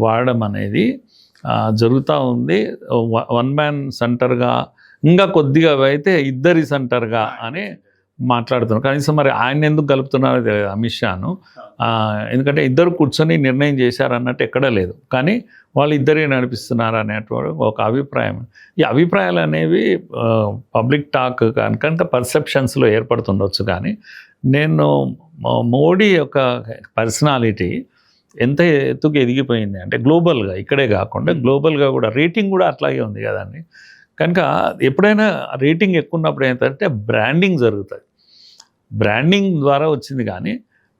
వాడడం అనేది జరుగుతూ ఉంది. 1 man సెంటర్గా, ఇంకా కొద్దిగా అయితే 2 సెంటర్గా అని మాట్లాడుతున్నారు. కనీసం మరి ఆయన ఎందుకు కలుపుతున్నారో తెలియదు అమిత్ షాను. ఎందుకంటే 2 కూర్చొని నిర్ణయం చేశారన్నట్టు ఎక్కడా లేదు, కానీ వాళ్ళు 2 నడిపిస్తున్నారు అనేటువంటి ఒక అభిప్రాయం. ఈ అభిప్రాయాలు అనేవి పబ్లిక్ టాక్ కనుక పర్సెప్షన్స్లో ఏర్పడుతుండొచ్చు. కానీ నేను మోడీ యొక్క పర్సనాలిటీ ఎంత ఎత్తుకు ఎదిగిపోయింది అంటే గ్లోబల్గా, ఇక్కడే కాకుండా గ్లోబల్గా కూడా రేటింగ్ కూడా అట్లాగే ఉంది కదండి. కనుక ఎప్పుడైనా రేటింగ్ ఎక్కువ ఉన్నప్పుడు ఏంటంటే బ్రాండింగ్ జరుగుతుంది, బ్రాండింగ్ ద్వారా వచ్చింది. కానీ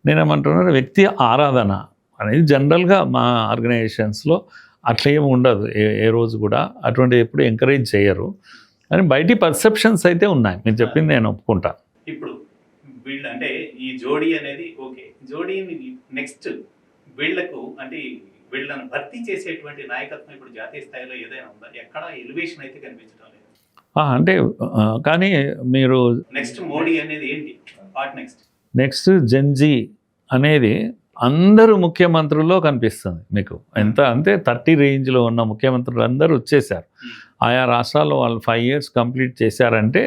నేనేమంటున్నాను, వ్యక్తి ఆరాధన అనేది జనరల్గా మా ఆర్గనైజేషన్స్లో అట్లా ఏమి ఉండదు, ఏ రోజు కూడా అటువంటి ఎప్పుడు ఎంకరేజ్ చేయరు. కానీ బయటి పర్సెప్షన్స్ అయితే ఉన్నాయి, మీరు చెప్పింది నేను ఒప్పుకుంటాను.
ఇప్పుడు వీళ్ళు అంటే ఈ జోడీ అనేది ఓకే, జోడీని నెక్స్ట్ వీళ్లకు అంటే వీళ్ళని భర్తీ చేసేటువంటి నాయకత్వం ఇప్పుడు జాతీయ స్థాయిలో ఏదైనా ఉందా? ఎక్కడ ఎలివేషన్ అయితే కనిపించడం లేదు.
అంటే కానీ మీరు
నెక్స్ట్ మోడీ అనేది ఏంటి? వాట్
నెక్స్ట్ జెన్జీ అనేది అందరూ ముఖ్యమంత్రుల్లో కనిపిస్తుంది మీకు. ఎంత అంటే 30 రేంజ్లో ఉన్న ముఖ్యమంత్రులు అందరూ వచ్చేసారు. ఆయా రాష్ట్రాల్లో వాళ్ళు 5 years కంప్లీట్ చేశారంటే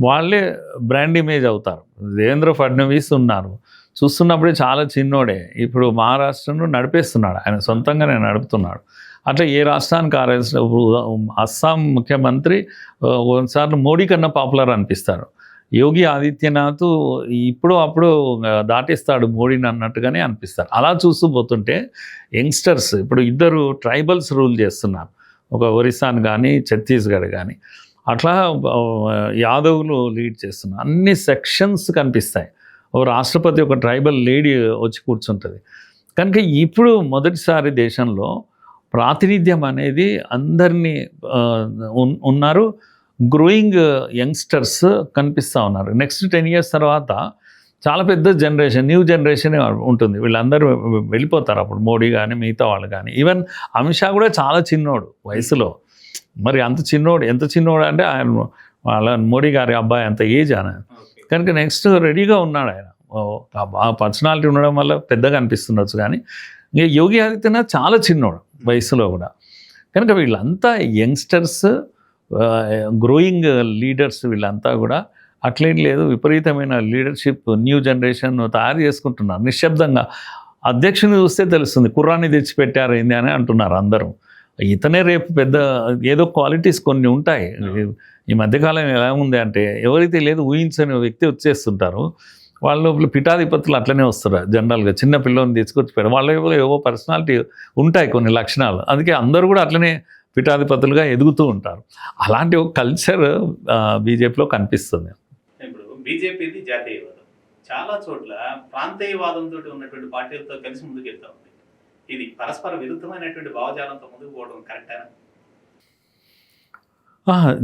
వాళ్ళే బ్రాండ్ ఇమేజ్ అవుతారు. దేవేంద్ర ఫడ్నవీస్ ఉన్నారు, చూస్తున్నప్పుడే చాలా చిన్నోడే, ఇప్పుడు మహారాష్ట్రను నడిపేస్తున్నాడు, ఆయన సొంతంగానే నడుపుతున్నాడు. అట్లా ఏ రాష్ట్రానికి ఆ రాష్ట్రం, అస్సాం ముఖ్యమంత్రి కొన్నిసార్లు మోడీ కన్నా పాపులర్ అనిపిస్తారు. యోగి ఆదిత్యనాథ్ ఇప్పుడు అప్పుడు దాటిస్తాడు మోడీని అన్నట్టుగానే అనిపిస్తారు. అలా చూస్తూ పోతుంటే యంగ్స్టర్స్ ఇప్పుడు 2 ట్రైబల్స్ రూల్ చేస్తున్నారు, ఒక ఒరిస్సాను కానీ ఛత్తీస్గఢ్ కానీ, అట్లా యాదవులు లీడ్ చేస్తున్నారు. అన్ని సెక్షన్స్ కనిపిస్తాయి. ఓ రాష్ట్రపతి ఒక ట్రైబల్ లేడీ వచ్చి కూర్చుంటుంది. కనుక ఇప్పుడు మొదటిసారి దేశంలో ప్రాతినిధ్యం అనేది అందరినీ ఉన్నారు. గ్రోయింగ్ యంగ్స్టర్స్ కనిపిస్తూ ఉన్నారు. నెక్స్ట్ 10 years తర్వాత చాలా పెద్ద జనరేషన్, న్యూ జనరేషన్ ఉంటుంది. వీళ్ళందరూ వెళ్ళిపోతారు అప్పుడు, మోడీ కానీ మిగతా వాళ్ళు కానీ. ఈవెన్ అమిత్ షా కూడా చాలా చిన్నోడు వయసులో. మరి అంత చిన్నోడు, ఎంత చిన్నోడు అంటే ఆయన వాళ్ళ మోడీ గారి అబ్బాయి అంత ఏజ్ ఆయన. కనుక నెక్స్ట్ రెడీగా ఉన్నాడు ఆయన. ఆ పర్సనాలిటీ ఉండడం వల్ల పెద్దగా అనిపిస్తుండొచ్చు. కానీ ఇంకా యోగి ఆదిత్యనాథ్ చాలా చిన్నోడు వయసులో కూడా. కనుక వీళ్ళంతా యంగ్స్టర్స్, గ్రోయింగ్ లీడర్స్, వీళ్ళంతా కూడా అట్లేం లేదు, విపరీతమైన లీడర్షిప్ న్యూ జనరేషన్ తయారు చేసుకుంటున్నారు నిశ్శబ్దంగా. అధ్యక్షుని చూస్తే తెలుస్తుంది కుర్రాన్ని తెచ్చిపెట్టారు ఏంది అని అంటున్నారు అందరూ. ఇతనే రేపు పెద్ద ఏదో క్వాలిటీస్ కొన్ని ఉంటాయి. ఈ మధ్యకాలం ఎలా ఉంది అంటే ఎవరైతే లేదు ఊహించని వ్యక్తి వచ్చేస్తుంటారు, వాళ్ళ లోపల పిఠాధిపతులు అట్లనే వస్తారు జనరల్గా. చిన్న పిల్లల్ని తీసుకొచ్చి వాళ్ళ లోపల ఏవో పర్సనాలిటీ ఉంటాయి కొన్ని లక్షణాలు, అందుకే అందరూ కూడా అట్లనే పిఠాధిపతులుగా ఎదుగుతూ ఉంటారు. అలాంటి ఒక కల్చర్ బీజేపీలో కనిపిస్తుంది.
ఇప్పుడు బీజేపీది జాతీయవాదం, చాలా చోట్ల ప్రాంతీయవాదంతో ఉన్నటువంటి పార్టీలతో కలిసి ముందుకు వెళ్తా ఉంది. ఇది పరస్పర విరుద్ధమైనటువంటి భావజాలంతో ముందుకు పోవడం కరెక్టేనా?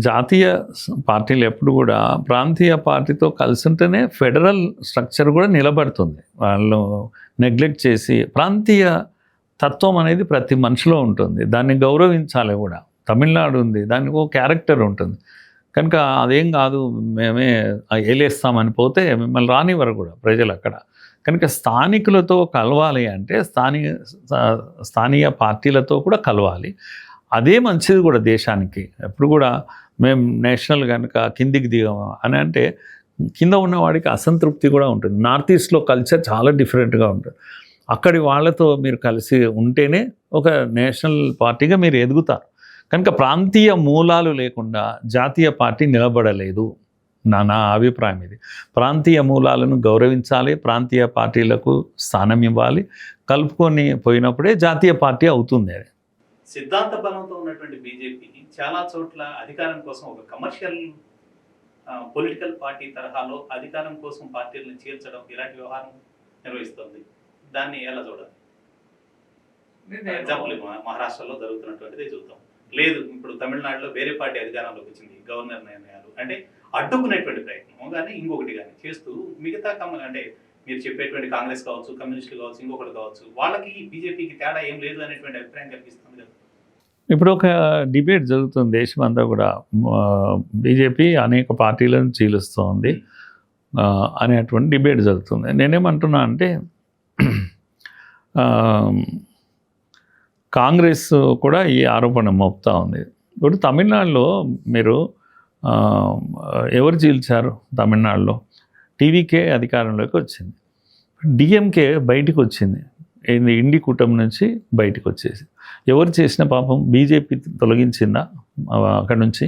జాతీయ పార్టీలు ఎప్పుడు కూడా ప్రాంతీయ పార్టీతో కలిసి ఉంటేనే ఫెడరల్ స్ట్రక్చర్ కూడా నిలబడుతుంది. వాళ్ళు నెగ్లెక్ట్ చేసి ప్రాంతీయ తత్వం అనేది ప్రతి మనిషిలో ఉంటుంది, దాన్ని గౌరవించాలి కూడా. తమిళనాడు ఉంది, దానికి ఒక క్యారెక్టర్ ఉంటుంది, కనుక అదేం కాదు మేమే ఏలేస్తామని పోతే మిమ్మల్ని రానివ్వరు కూడా ప్రజలు అక్కడ. కనుక స్థానికులతో కలవాలి అంటే స్థానియ పార్టీలతో కూడా కలవాలి. అదే మంచిది కూడా దేశానికి. ఎప్పుడు కూడా మేము నేషనల్ కనుక కిందికి దిగాము అని అంటే కింద ఉన్నవాడికి అసంతృప్తి కూడా ఉంటుంది. నార్త్ ఈస్ట్లో కల్చర్ చాలా డిఫరెంట్గా ఉంటుంది. అక్కడి వాళ్ళతో మీరు కలిసి ఉంటేనే ఒక నేషనల్ పార్టీగా మీరు ఎదుగుతారు. కనుక ప్రాంతీయ మూలాలు లేకుండా జాతీయ పార్టీ నిలబడలేదు. నా అభిప్రాయం ఇది. ప్రాంతీయ మూలాలను గౌరవించాలి, ప్రాంతీయ పార్టీలకు స్థానం ఇవ్వాలి, కలుపుకొని పోయినప్పుడే జాతీయ పార్టీ అవుతుంది. అది
సిద్ధాంత బలంతో ఉన్నటువంటి బీజేపీ చాలా చోట్ల అధికారం కోసం ఒక కమర్షియల్ పొలిటికల్ పార్టీ తరహాలో అధికారం కోసం పార్టీలను చేర్చడం ఇలాంటి వ్యవహారం నిర్వహిస్తుంది. దాన్ని ఎలా చూడాలి? ఎగ్జాంపుల్ మహారాష్ట్రలో జరుగుతున్నటువంటిది చూద్దాం. లేదు ఇప్పుడు తమిళనాడులో వేరే పార్టీ అధికారంలోకి వచ్చింది, గవర్నర్ నిర్ణయాలు అంటే అడ్డుకునేటువంటి ప్రయత్నం కానీ ఇంకొకటి కానీ చేస్తూ మిగతా అంటే మీరు చెప్పేటువంటి కాంగ్రెస్ కావచ్చు, కమ్యూనిస్టులు కావచ్చు, ఇంకొకటి కావచ్చు, వాళ్ళకి బీజేపీకి తేడా ఏం లేదు అనేటువంటి అభిప్రాయం కనిపిస్తుంది కదా.
ఇప్పుడు ఒక డిబేట్ జరుగుతుంది దేశం అంతా కూడా, బీజేపీ అనేక పార్టీలను చీలుస్తోంది అనేటువంటి డిబేట్ జరుగుతుంది. నేనేమంటున్నా అంటే కాంగ్రెస్ కూడా ఈ ఆరోపణ మోపుతా ఉంది. ఇప్పుడు తమిళనాడులో మీరు ఎవరు చీల్చారు? తమిళనాడులో టీవీకే అధికారంలోకి వచ్చింది, డిఎంకే బయటికి వచ్చింది, ఇండి కూటమి నుంచి బయటకు వచ్చేసి. ఎవరు చేసిన పాపం? బీజేపీ తొలగించిందా అక్కడ నుంచి?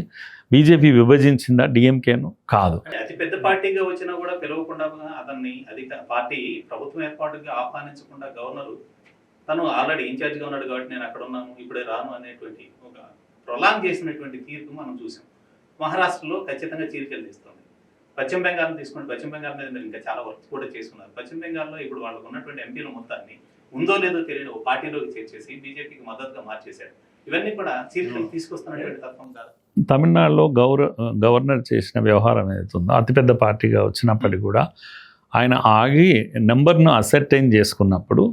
బీజేపీ విభజించిందా డిఎంకేను? కాదు.
అతి పెద్ద పార్టీగా వచ్చినా కూడా పిలవకుండా అతన్ని పార్టీ ప్రభుత్వం ఏర్పాటుగా ఆహ్వానించకుండా గవర్నరు తను ఆల్రెడీ ఇన్ఛార్జ్గా ఉన్నాడు కాబట్టి నేను అక్కడ ఉన్నాను ఇప్పుడే రాను అనేటువంటి ఒక ప్రొలాంగ్ చేసినటువంటి తీర్పు మనం చూసాం. మహారాష్ట్రలో ఖచ్చితంగా చీలికలు తీస్తుంది. పశ్చిమ బెంగాల్ తీసుకోండి, పశ్చిమ బెంగాల్ మీద మీరు ఇంకా చాలా వర్క్ కూడా చేసుకున్నారు. పశ్చిమ బెంగాల్లో ఇప్పుడు వాళ్ళకు ఉన్నటువంటి ఎంపీల మొత్తాన్ని ఉందో లేదో తెలియని ఒక పార్టీలోకి చేర్చేసి బీజేపీకి మద్దతుగా మార్చేశారు. ఇవన్నీ కూడా చీలికలు తీసుకొస్తున్నటువంటి తత్వం కాదు. తమిళనాడులో
గవర్నర్ చేసిన వ్యవహారం ఏదైతుందో అతిపెద్ద పార్టీగా వచ్చినప్పటికీ కూడా ఆయన ఆగి నెంబర్ను అసర్టైన్ చేసుకున్నప్పుడు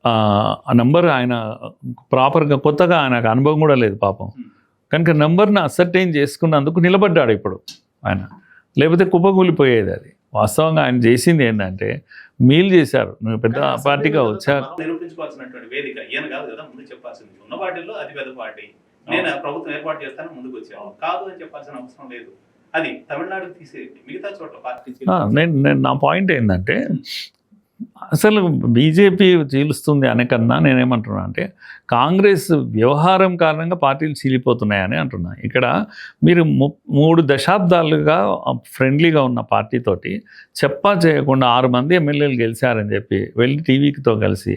ఆ నెంబర్ ఆయన ప్రాపర్గా కొత్తగా ఆయనకు అనుభవం కూడా లేదు పాపం, కనుక నెంబర్ను అసర్టైన్ చేసుకున్నందుకు నిలబడ్డాడు ఇప్పుడు ఆయన. లేకపోతే కుప్పకూలిపోయేది అది. వాస్తవంగా ఆయన చేసింది ఏంటంటే మీల్ చేశారు. నువ్వు పెద్ద పార్టీగా వచ్చారు,
నిరూపించుకోవాల్సినటువంటి వేదిక ఈయన కాదు కదా, ముందు చెప్పాల్సింది. ఉన్న పార్టీలో అతి పెద్ద పార్టీ, నేను ప్రభుత్వం ఏర్పాటు చేస్తాను ముందుకు వచ్చాను కాదు అని చెప్పాల్సిన అవసరం లేదు. అది తమిళనాడుకి తీసేది, మిగతా చోట్ల పార్టీ.
నేను నా పాయింట్ ఏంటంటే అసలు బీజేపీ చీలుస్తుంది అనే కన్నా నేనేమంటున్నా అంటే కాంగ్రెస్ వ్యవహారం కారణంగా పార్టీలు చీలిపోతున్నాయని అంటున్నా. ఇక్కడ మీరు 3 దశాబ్దాలుగా ఫ్రెండ్లీగా ఉన్న పార్టీతోటి చెప్పా చేయకుండా 6 మంది ఎమ్మెల్యేలు గెలిచారని చెప్పి వెళ్ళి టీవీతో కలిసి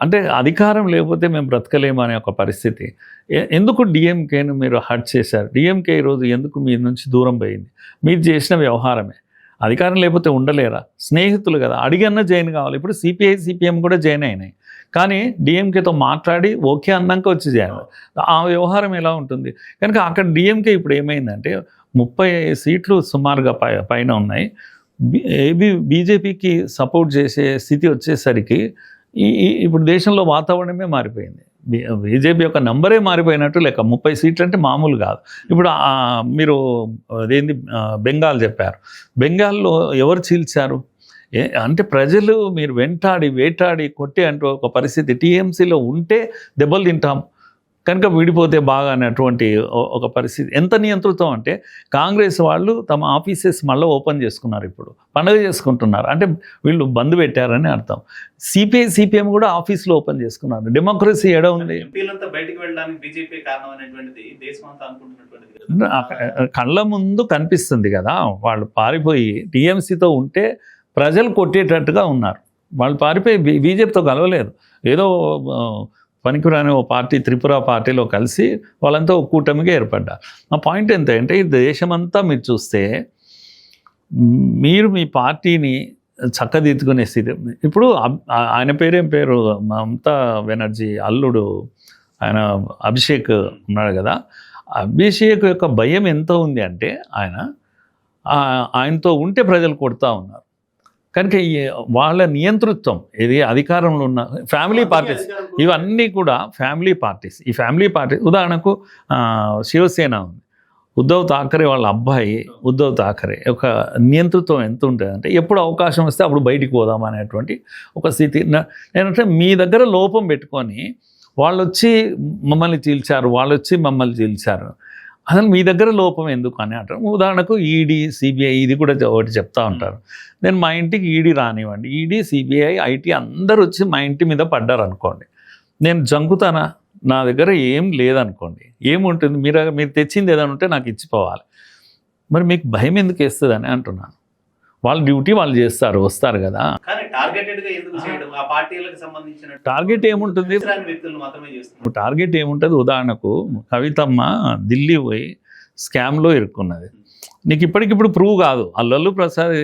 అంటే అధికారం లేకపోతే మేము బ్రతకలేము అనే ఒక పరిస్థితి. ఎందుకు డిఎంకేను మీరు హర్ట్ చేశారు? డిఎంకే ఈరోజు ఎందుకు మీ నుంచి దూరం పోయింది? మీరు చేసిన వ్యవహారమే. అధికారం లేకపోతే ఉండలేరా? స్నేహితులు కదా, అడిగన్నా జాయిన్ కావాలి. ఇప్పుడు సిపిఐ సిపిఎం కూడా జాయిన్ అయినాయి, కానీ డిఎంకేతో మాట్లాడి ఓకే అన్నాక వచ్చి జాయిన్. ఆ వ్యవహారం ఎలా ఉంటుంది? కనుక అక్కడ డిఎంకే ఇప్పుడు ఏమైందంటే 30 సీట్లు సుమారుగా పైన ఉన్నాయి. బీజేపీకి సపోర్ట్ చేసే స్థితి వచ్చేసరికి ఇప్పుడు దేశంలో వాతావరణమే మారిపోయింది. బీజేపీ యొక్క నంబరే మారిపోయినట్టు లెక్క. 30 సీట్లు అంటే మామూలు కాదు. ఇప్పుడు మీరు అదేంది బెంగాల్ చెప్పారు, బెంగాల్లో ఎవరు చీల్చారు అంటే ప్రజలు మీరు వేటాడి కొట్టి అంటూ ఒక పరిస్థితి. టీఎంసీలో ఉంటే దెబ్బలు తింటాం, కనుక విడిపోతే బాగా అనేటువంటి ఒక పరిస్థితి. ఎంత నియంత్రితం అంటే కాంగ్రెస్ వాళ్ళు తమ ఆఫీసెస్ మళ్ళీ ఓపెన్ చేసుకున్నారు, ఇప్పుడు పండుగ చేసుకుంటున్నారు, అంటే వీళ్ళు బంద్ పెట్టారని అర్థం. సిపిఎం కూడా ఆఫీసులు ఓపెన్ చేసుకున్నారు. డెమోక్రసీ ఎడ ఉంది?
ఎంపీలంతా బయటికి వెళ్ళడానికి బీజేపీ కారణం అనేటువంటిది దేశం అంతా అనుకుంటున్నటువంటిది
కళ్ళ ముందు కనిపిస్తుంది కదా. వాళ్ళు పారిపోయి టీఎంసీతో ఉంటే ప్రజలు కొట్టేటట్టుగా ఉన్నారు. వాళ్ళు పారిపోయి బీజేపీతో కలవలేదు, ఏదో పనికిరాని ఓ పార్టీ త్రిపుర పార్టీలో కలిసి వాళ్ళంతా ఒక కూటమిగా ఏర్పడ్డారు. నా పాయింట్ ఏంటంటే ఈ దేశమంతా మీరు చూస్తే మీరు మీ పార్టీని చక్కదిద్దుకునే స్థితి. ఇప్పుడు ఆయన పేరేం పేరు, మమతా బెనర్జీ అల్లుడు ఆయన అభిషేక్ ఉన్నాడు కదా, అభిషేక్ యొక్క భయం ఎంత ఉంది అంటే ఆయనతో ఉంటే ప్రజలు కొడతా ఉన్నారు. కనుక వాళ్ళ నియంతృత్వం ఇది అధికారంలో ఉన్న ఫ్యామిలీ పార్టీస్, ఇవన్నీ కూడా ఫ్యామిలీ పార్టీస్. ఈ ఫ్యామిలీ పార్టీ ఉదాహరణకు శివసేన ఉంది, ఉద్ధవ్ థాకరే వాళ్ళ అబ్బాయి ఉద్ధవ్ థాకరే ఒక నియంతృత్వం ఎంత ఉంటుందంటే ఎప్పుడు అవకాశం వస్తే అప్పుడు బయటికి పోదాం అనేటువంటి ఒక స్థితి. ఏంటంటే మీ దగ్గర లోపం పెట్టుకొని వాళ్ళు వచ్చి మమ్మల్ని చీల్చారు, వాళ్ళు వచ్చి మమ్మల్ని చీల్చారు, అసలు మీ దగ్గర లోపం ఎందుకు అని అంటారు. ఉదాహరణకు ఈడీ సిబిఐ ఇది కూడా ఒకటి చెప్తా ఉంటారు. నేను మా ఇంటికి ఈడీ రానివ్వండి, ఈడీ సిబిఐ ఐటీ అందరూ వచ్చి మా ఇంటి మీద పడ్డారు అనుకోండి, నేను జంకుతానా? నా దగ్గర ఏం లేదనుకోండి, ఏముంటుంది? మీరు తెచ్చింది ఏదైనా ఉంటే నాకు ఇచ్చిపోవాలి. మరి మీకు భయం ఎందుకు వేస్తుందని అంటున్నాను. వాళ్ళ డ్యూటీ వాళ్ళు చేస్తారు, వస్తారు కదా. టార్గెట్ ఏముంటుంది? టార్గెట్ ఏముంటుంది? ఉదాహరణకు కవితమ్మ ఢిల్లీ పోయి స్కామ్లో ఇరుక్కున్నది, నీకు ఇప్పటికిప్పుడు ప్రూవ్ కాదు. లల్లు ప్రసాద్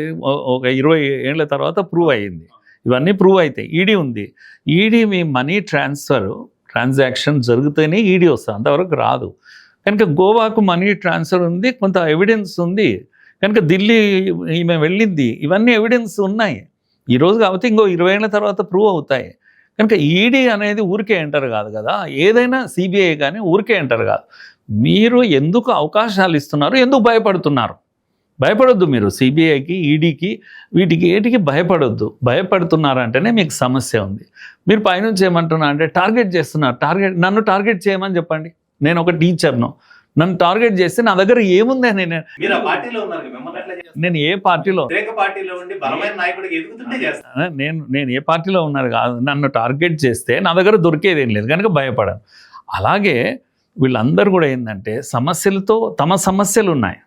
ఒక 20 ఏళ్ళ తర్వాత ప్రూవ్ అయ్యింది, ఇవన్నీ ప్రూవ్ అవుతాయి. ఈడీ ఉంది, ఈడీ మీ మనీ ట్రాన్సాక్షన్ జరిగితేనే ఈడీ వస్తుంది, అంతవరకు రాదు. కనుక గోవాకు మనీ ట్రాన్స్ఫర్ ఉంది, కొంత ఎవిడెన్స్ ఉంది, కనుక ఢిల్లీ ఈమె వెళ్ళింది, ఇవన్నీ ఎవిడెన్స్ ఉన్నాయి. ఈరోజు కాబట్టి ఇంకో 20 ఏళ్ళ తర్వాత ప్రూవ్ అవుతాయి. కనుక ఈడీ అనేది ఊరికే ఎంటర్ కాదు కదా, ఏదైనా సిబిఐ కానీ ఊరికే ఎంటర్ కాదు. మీరు ఎందుకు అవకాశాలు ఇస్తున్నారు, ఎందుకు భయపడుతున్నారు? భయపడొద్దు. మీరు సిబిఐకి ఈడీకి వీటికి ఏటికి భయపడొద్దు. భయపడుతున్నారంటేనే మీకు సమస్య ఉంది. మీరు పైనుంచి ఏమంటున్నా అంటే టార్గెట్ చేస్తున్నారు. నన్ను టార్గెట్ చేయమని చెప్పండి, నేను ఒక టీచర్ను, నన్ను టార్గెట్ చేస్తే నా దగ్గర ఏముంది? నేను ఏ పార్టీలో నేను ఏ పార్టీలో ఉన్నారు కాదు, నన్ను టార్గెట్ చేస్తే నా దగ్గర దొరికేది ఏం లేదు, కనుక భయపడను. అలాగే వీళ్ళందరూ కూడా ఏంటంటే సమస్యలతో, తమ సమస్యలు ఉన్నాయి,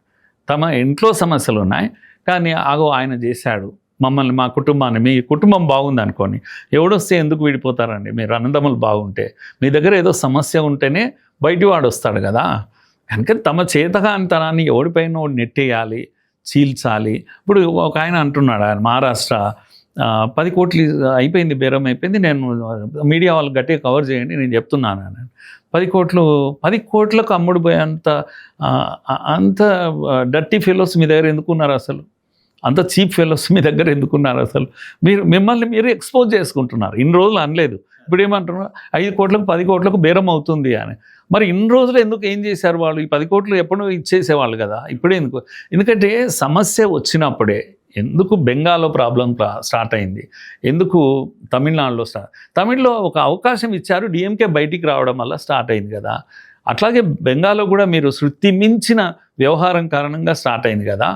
తమ ఇంట్లో సమస్యలు ఉన్నాయి, కానీ ఆయన చేశాడు మమ్మల్ని, మా కుటుంబాన్ని, మీ కుటుంబం బాగుంది అనుకోని ఎవడొస్తే ఎందుకు విడిపోతారండి? మీరు అన్నదమ్ములు బాగుంటే, మీ దగ్గర ఏదో సమస్య ఉంటేనే బయటి వాడు వస్తాడు కదా. కనుక తమ చేతకానితనాన్ని ఎవడిపైన నెట్టేయాలి, చీల్చాలి. ఇప్పుడు ఒక ఆయన అంటున్నాడు, ఆయన మహారాష్ట్ర 10 కోట్లు అయిపోయింది, బేరం అయిపోయింది, నేను మీడియా వాళ్ళు గట్టిగా కవర్ చేయండి, నేను చెప్తున్నాను అని. 10 కోట్లకు అమ్ముడు పోయేంత అంత డర్టీ ఫెలోస్ మీ దగ్గర ఎందుకున్నారు అసలు? అంత చీప్ ఫెలోస్ మీ దగ్గర ఎందుకున్నారు అసలు? మిమ్మల్ని మీరు ఎక్స్పోజ్ చేసుకుంటున్నారు. ఇన్ని రోజులు అనలేదు, ఇప్పుడు ఏమంటున్నారు? 5 కోట్లకు 10 కోట్లకు బేరం అవుతుంది అని. మరి ఇన్ని రోజులు ఎందుకు ఏం చేశారు వాళ్ళు? ఈ 10 కోట్లు ఎప్పుడూ ఇచ్చేసేవాళ్ళు కదా, ఇప్పుడే ఎందుకు? ఎందుకంటే సమస్య వచ్చినప్పుడే. ఎందుకు బెంగాల్లో ప్రాబ్లం స్టార్ట్ అయింది, ఎందుకు తమిళనాడులో తమిళ్లో ఒక అవకాశం ఇచ్చారు, డిఎంకే బయటికి రావడం వల్ల స్టార్ట్ అయింది కదా. అట్లాగే బెంగాల్లో కూడా మీరు శృతి మించిన వ్యవహారం కారణంగా స్టార్ట్ అయింది కదా.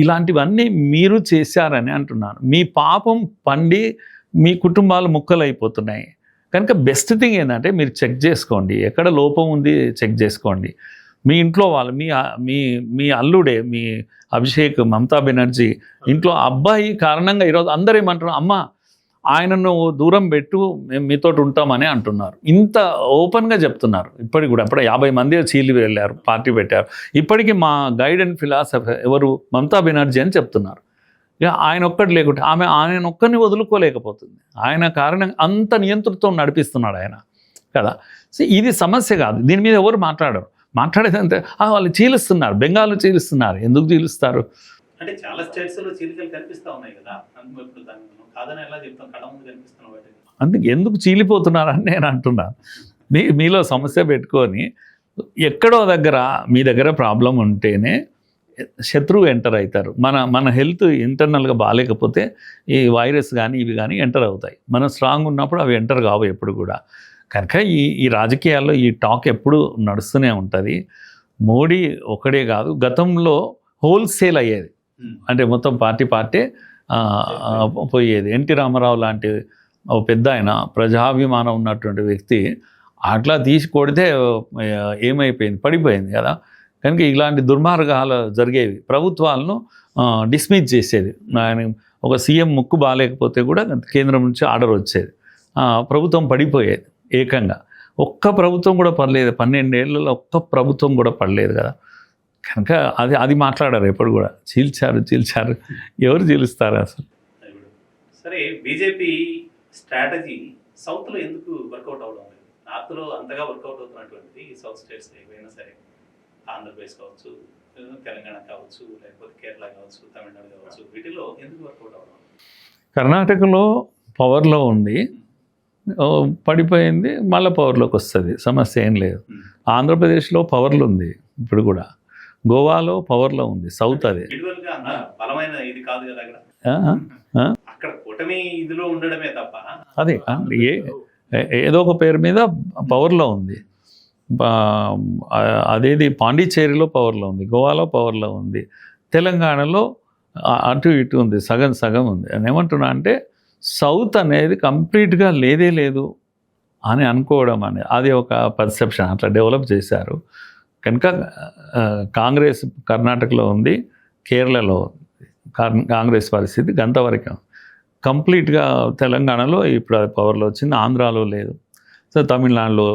ఇలాంటివన్నీ మీరు చేశారని అంటున్నాను. మీ పాపం పండి మీ కుటుంబాలు ముక్కలైపోతున్నాయి. కనుక బెస్ట్ థింగ్ ఏంటంటే మీరు చెక్ చేసుకోండి, ఎక్కడ లోపం ఉంది చెక్ చేసుకోండి. మీ ఇంట్లో వాళ్ళు, మీ అల్లుడే, మీ అభిషేక్, మమతా బెనర్జీ ఇంట్లో అబ్బాయి కారణంగా ఈరోజు అందరూ ఏమంటున్నారు, అమ్మ ఆయనను దూరం పెట్టు, మేము మీతోటి ఉంటామని అంటున్నారు. ఇంత ఓపెన్గా చెప్తున్నారు. ఇప్పటికి కూడా అప్పుడు 50 మంది చీలి వెళ్ళారు, పార్టీ పెట్టారు. ఇప్పటికీ మా గైడ్ అండ్ ఫిలాసఫర్ ఎవరు? మమతా బెనర్జీ అని చెప్తున్నారు. ఇక ఆయన ఒక్కటి లేకుంటే ఆయన ఒక్కరిని వదులుకోలేకపోతుంది. ఆయన కారణంగా అంత నియంతృత్వం నడిపిస్తున్నాడు ఆయన కదా. సో ఇది సమస్య కాదు, దీని మీద ఎవరు మాట్లాడరు. మాట్లాడేదంటే వాళ్ళు చీలుస్తున్నారు, బెంగాల్లో చీలుస్తున్నారు. ఎందుకు చీలుస్తారు
అంటే చాలా స్టేట్స్ లో చీలికలు కనిపిస్తా ఉన్నాయి కదా, కాదని ఎలా చెప్తాం, కళ్ళ ముందు కనిపిస్తున్నాయి.
అందుకే ఎందుకు చీలిపోతున్నారని నేను అంటున్నాను. మీలో సమస్య పెట్టుకొని ఎక్కడో దగ్గర మీ దగ్గర ప్రాబ్లం ఉంటేనే శత్రువు ఎంటర్ అవుతారు. మన హెల్త్ ఇంటర్నల్గా బాగాలేకపోతే ఈ వైరస్ కానీ ఇవి కానీ ఎంటర్ అవుతాయి. మనం స్ట్రాంగ్ ఉన్నప్పుడు అవి ఎంటర్ కావు ఎప్పుడు కూడా. కనుక ఈ రాజకీయాల్లో ఈ టాక్ ఎప్పుడు నడుస్తూనే ఉంటుంది. మోడీ ఒకడే కాదు, గతంలో హోల్సేల్ అయ్యేది, అంటే మొత్తం పార్టీ పోయేది. ఎన్టీ రామారావు లాంటి ఒక పెద్ద ఆయన ప్రజాభిమానం ఉన్నటువంటి వ్యక్తి అట్లా తీసి కొడితే ఏమైపోయింది, పడిపోయింది కదా. కనుక ఇలాంటి దుర్మార్గాలు జరిగేవి. ప్రభుత్వాలను డిస్మిస్ చేసేది. ఆయన ఒక సీఎం ముక్కు బాగాలేకపోతే కూడా కేంద్రం నుంచి ఆర్డర్ వచ్చేది, ప్రభుత్వం పడిపోయేది ఏకంగా. ఒక్క ప్రభుత్వం కూడా పడలేదు, 12 ఏళ్లలో ఒక్క ప్రభుత్వం కూడా పడలేదు కదా. కనుక అది మాట్లాడారు ఎప్పుడు కూడా. చీల్చారు ఎవరు చీలుస్తారు అసలు?
సరే, బీజేపీ స్ట్రాటజీ సౌత్లో ఎందుకు వర్కౌట్ అవడం లేదు? నార్త్లో అంతగా వర్కౌట్ అవుతున్నటువంటిది సౌత్ స్టేట్స్ ఏవైనా సరే, ఆంధ్రప్రదేశ్ కావచ్చు, తెలంగాణ కావచ్చు, లేకపోతే కేరళ కావచ్చు, తమిళనాడు కావచ్చు, వీటిలో ఎందుకు వర్కౌట్ అవడం?
కర్ణాటకలో పవర్లో ఉంది, పడిపోయింది, మళ్ళీ పవర్లోకి వస్తుంది, సమస్య ఏం లేదు. ఆంధ్రప్రదేశ్లో పవర్లో ఉంది ఇప్పుడు కూడా, గోవాలో పవర్లో ఉంది, సౌత్ అది
బలమైన ఇది కాదు కదా అక్కడ కూటమి ఇదిలో ఉండడమే తప్ప
అదే ఏదో ఒక పేరు మీద పవర్లో ఉంది. అదేది పాండిచ్చేరిలో పవర్లో ఉంది, గోవాలో పవర్లో ఉంది, తెలంగాణలో అటు ఇటు ఉంది, సగం ఉంది. నేను ఏమంటున్నా అంటే సౌత్ అనేది కంప్లీట్గా లేదు అని అనుకోవడం అనేది అది ఒక పర్సెప్షన్, అట్లా డెవలప్ చేశారు. కనుక కాంగ్రెస్ కర్ణాటకలో ఉంది, కేరళలో కాంగ్రెస్ పరిస్థితి గంతవరకు. కంప్లీట్గా తెలంగాణలో ఇప్పుడు పవర్లో వచ్చింది, ఆంధ్రాలో లేదు, సో తమిళనాడులో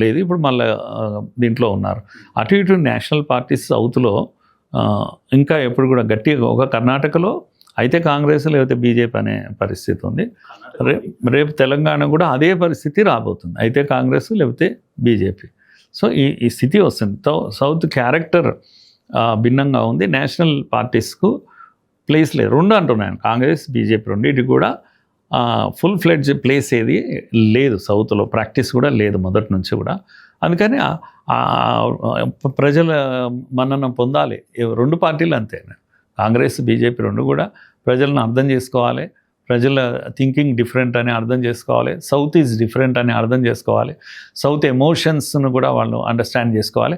లేదు, ఇప్పుడు మళ్ళీ దీంట్లో ఉన్నారు. అటు ఇటు నేషనల్ పార్టీస్ సౌత్లో ఇంకా ఎప్పుడు కూడా గట్టిగా, ఒక కర్ణాటకలో అయితే కాంగ్రెస్ లేకపోతే బీజేపీ అనే పరిస్థితి ఉంది. రేపు తెలంగాణ కూడా అదే పరిస్థితి రాబోతుంది, అయితే కాంగ్రెస్ లేకపోతే బీజేపీ. సో ఈ స్థితి వస్తుంది. సౌత్ క్యారెక్టర్ భిన్నంగా ఉంది. నేషనల్ పార్టీస్కు ప్లేస్ లేదు. రెండు అంటున్నాను, కాంగ్రెస్ బీజేపీ రెండింటి కూడా ఫుల్ ఫ్లెడ్జ్ ప్లేస్ ఏది లేదు సౌత్లో, ప్రాక్టీస్ కూడా లేదు మొదటి నుంచి కూడా. అందుకని ప్రజల మన్నన పొందాలి రెండు పార్టీలు అంతే, కాంగ్రెస్ బీజేపీ రెండు కూడా ప్రజలను అర్థం చేసుకోవాలి, ప్రజల థింకింగ్ డిఫరెంట్ అని అర్థం చేసుకోవాలి, సౌత్ ఈజ్ డిఫరెంట్ అని అర్థం చేసుకోవాలి, సౌత్ ఎమోషన్స్ను కూడా వాళ్ళు అండర్స్టాండ్ చేసుకోవాలి.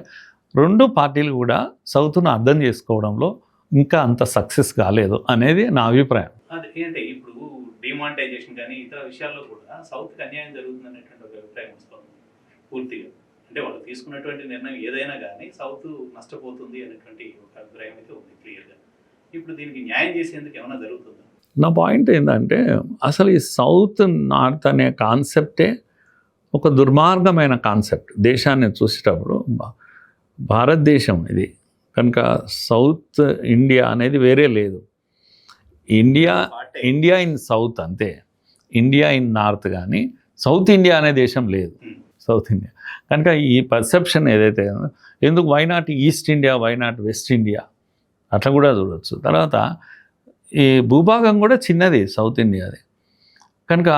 రెండు పార్టీలు కూడా సౌత్ను అర్థం చేసుకోవడంలో ఇంకా అంత సక్సెస్ కాలేదు అనేది నా అభిప్రాయం.
అదేంటే ఇప్పుడు డిమానిటైజేషన్ కానీ ఇతర విషయాల్లో కూడా సౌత్కి అన్యాయం జరుగుతుంది అనేటువంటి ఒక అభిప్రాయం వస్తుంది పూర్తిగా. అంటే వాళ్ళు తీసుకున్నటువంటి నిర్ణయం ఏదైనా కానీ సౌత్ నష్టపోతుంది అనేటువంటి ఒక అభిప్రాయం అయితే ఉంది క్లియర్గా. ఇప్పుడు దీనికి న్యాయం చేసేందుకు ఏమైనా జరుగుతుందా?
నా పాయింట్ ఏంటంటే అసలు ఈ సౌత్ నార్త్ అనే కాన్సెప్టే ఒక దుర్మార్గమైన కాన్సెప్ట్. దేశాన్ని చూసేటప్పుడు భారతదేశం ఇది కనుక సౌత్ ఇండియా అనేది వేరే లేదు. ఇండియా ఇన్ సౌత్ అంతే, ఇండియా ఇన్ నార్త్ కానీ సౌత్ ఇండియా అనే దేశం లేదు. సౌత్ ఇండియా కనుక ఈ పర్సెప్షన్ ఏదైతే ఎందుకు why not east India, why not west India అట్లా కూడా చూడవచ్చు. తర్వాత ఈ భూభాగం కూడా చిన్నది సౌత్ ఇండియాది కనుక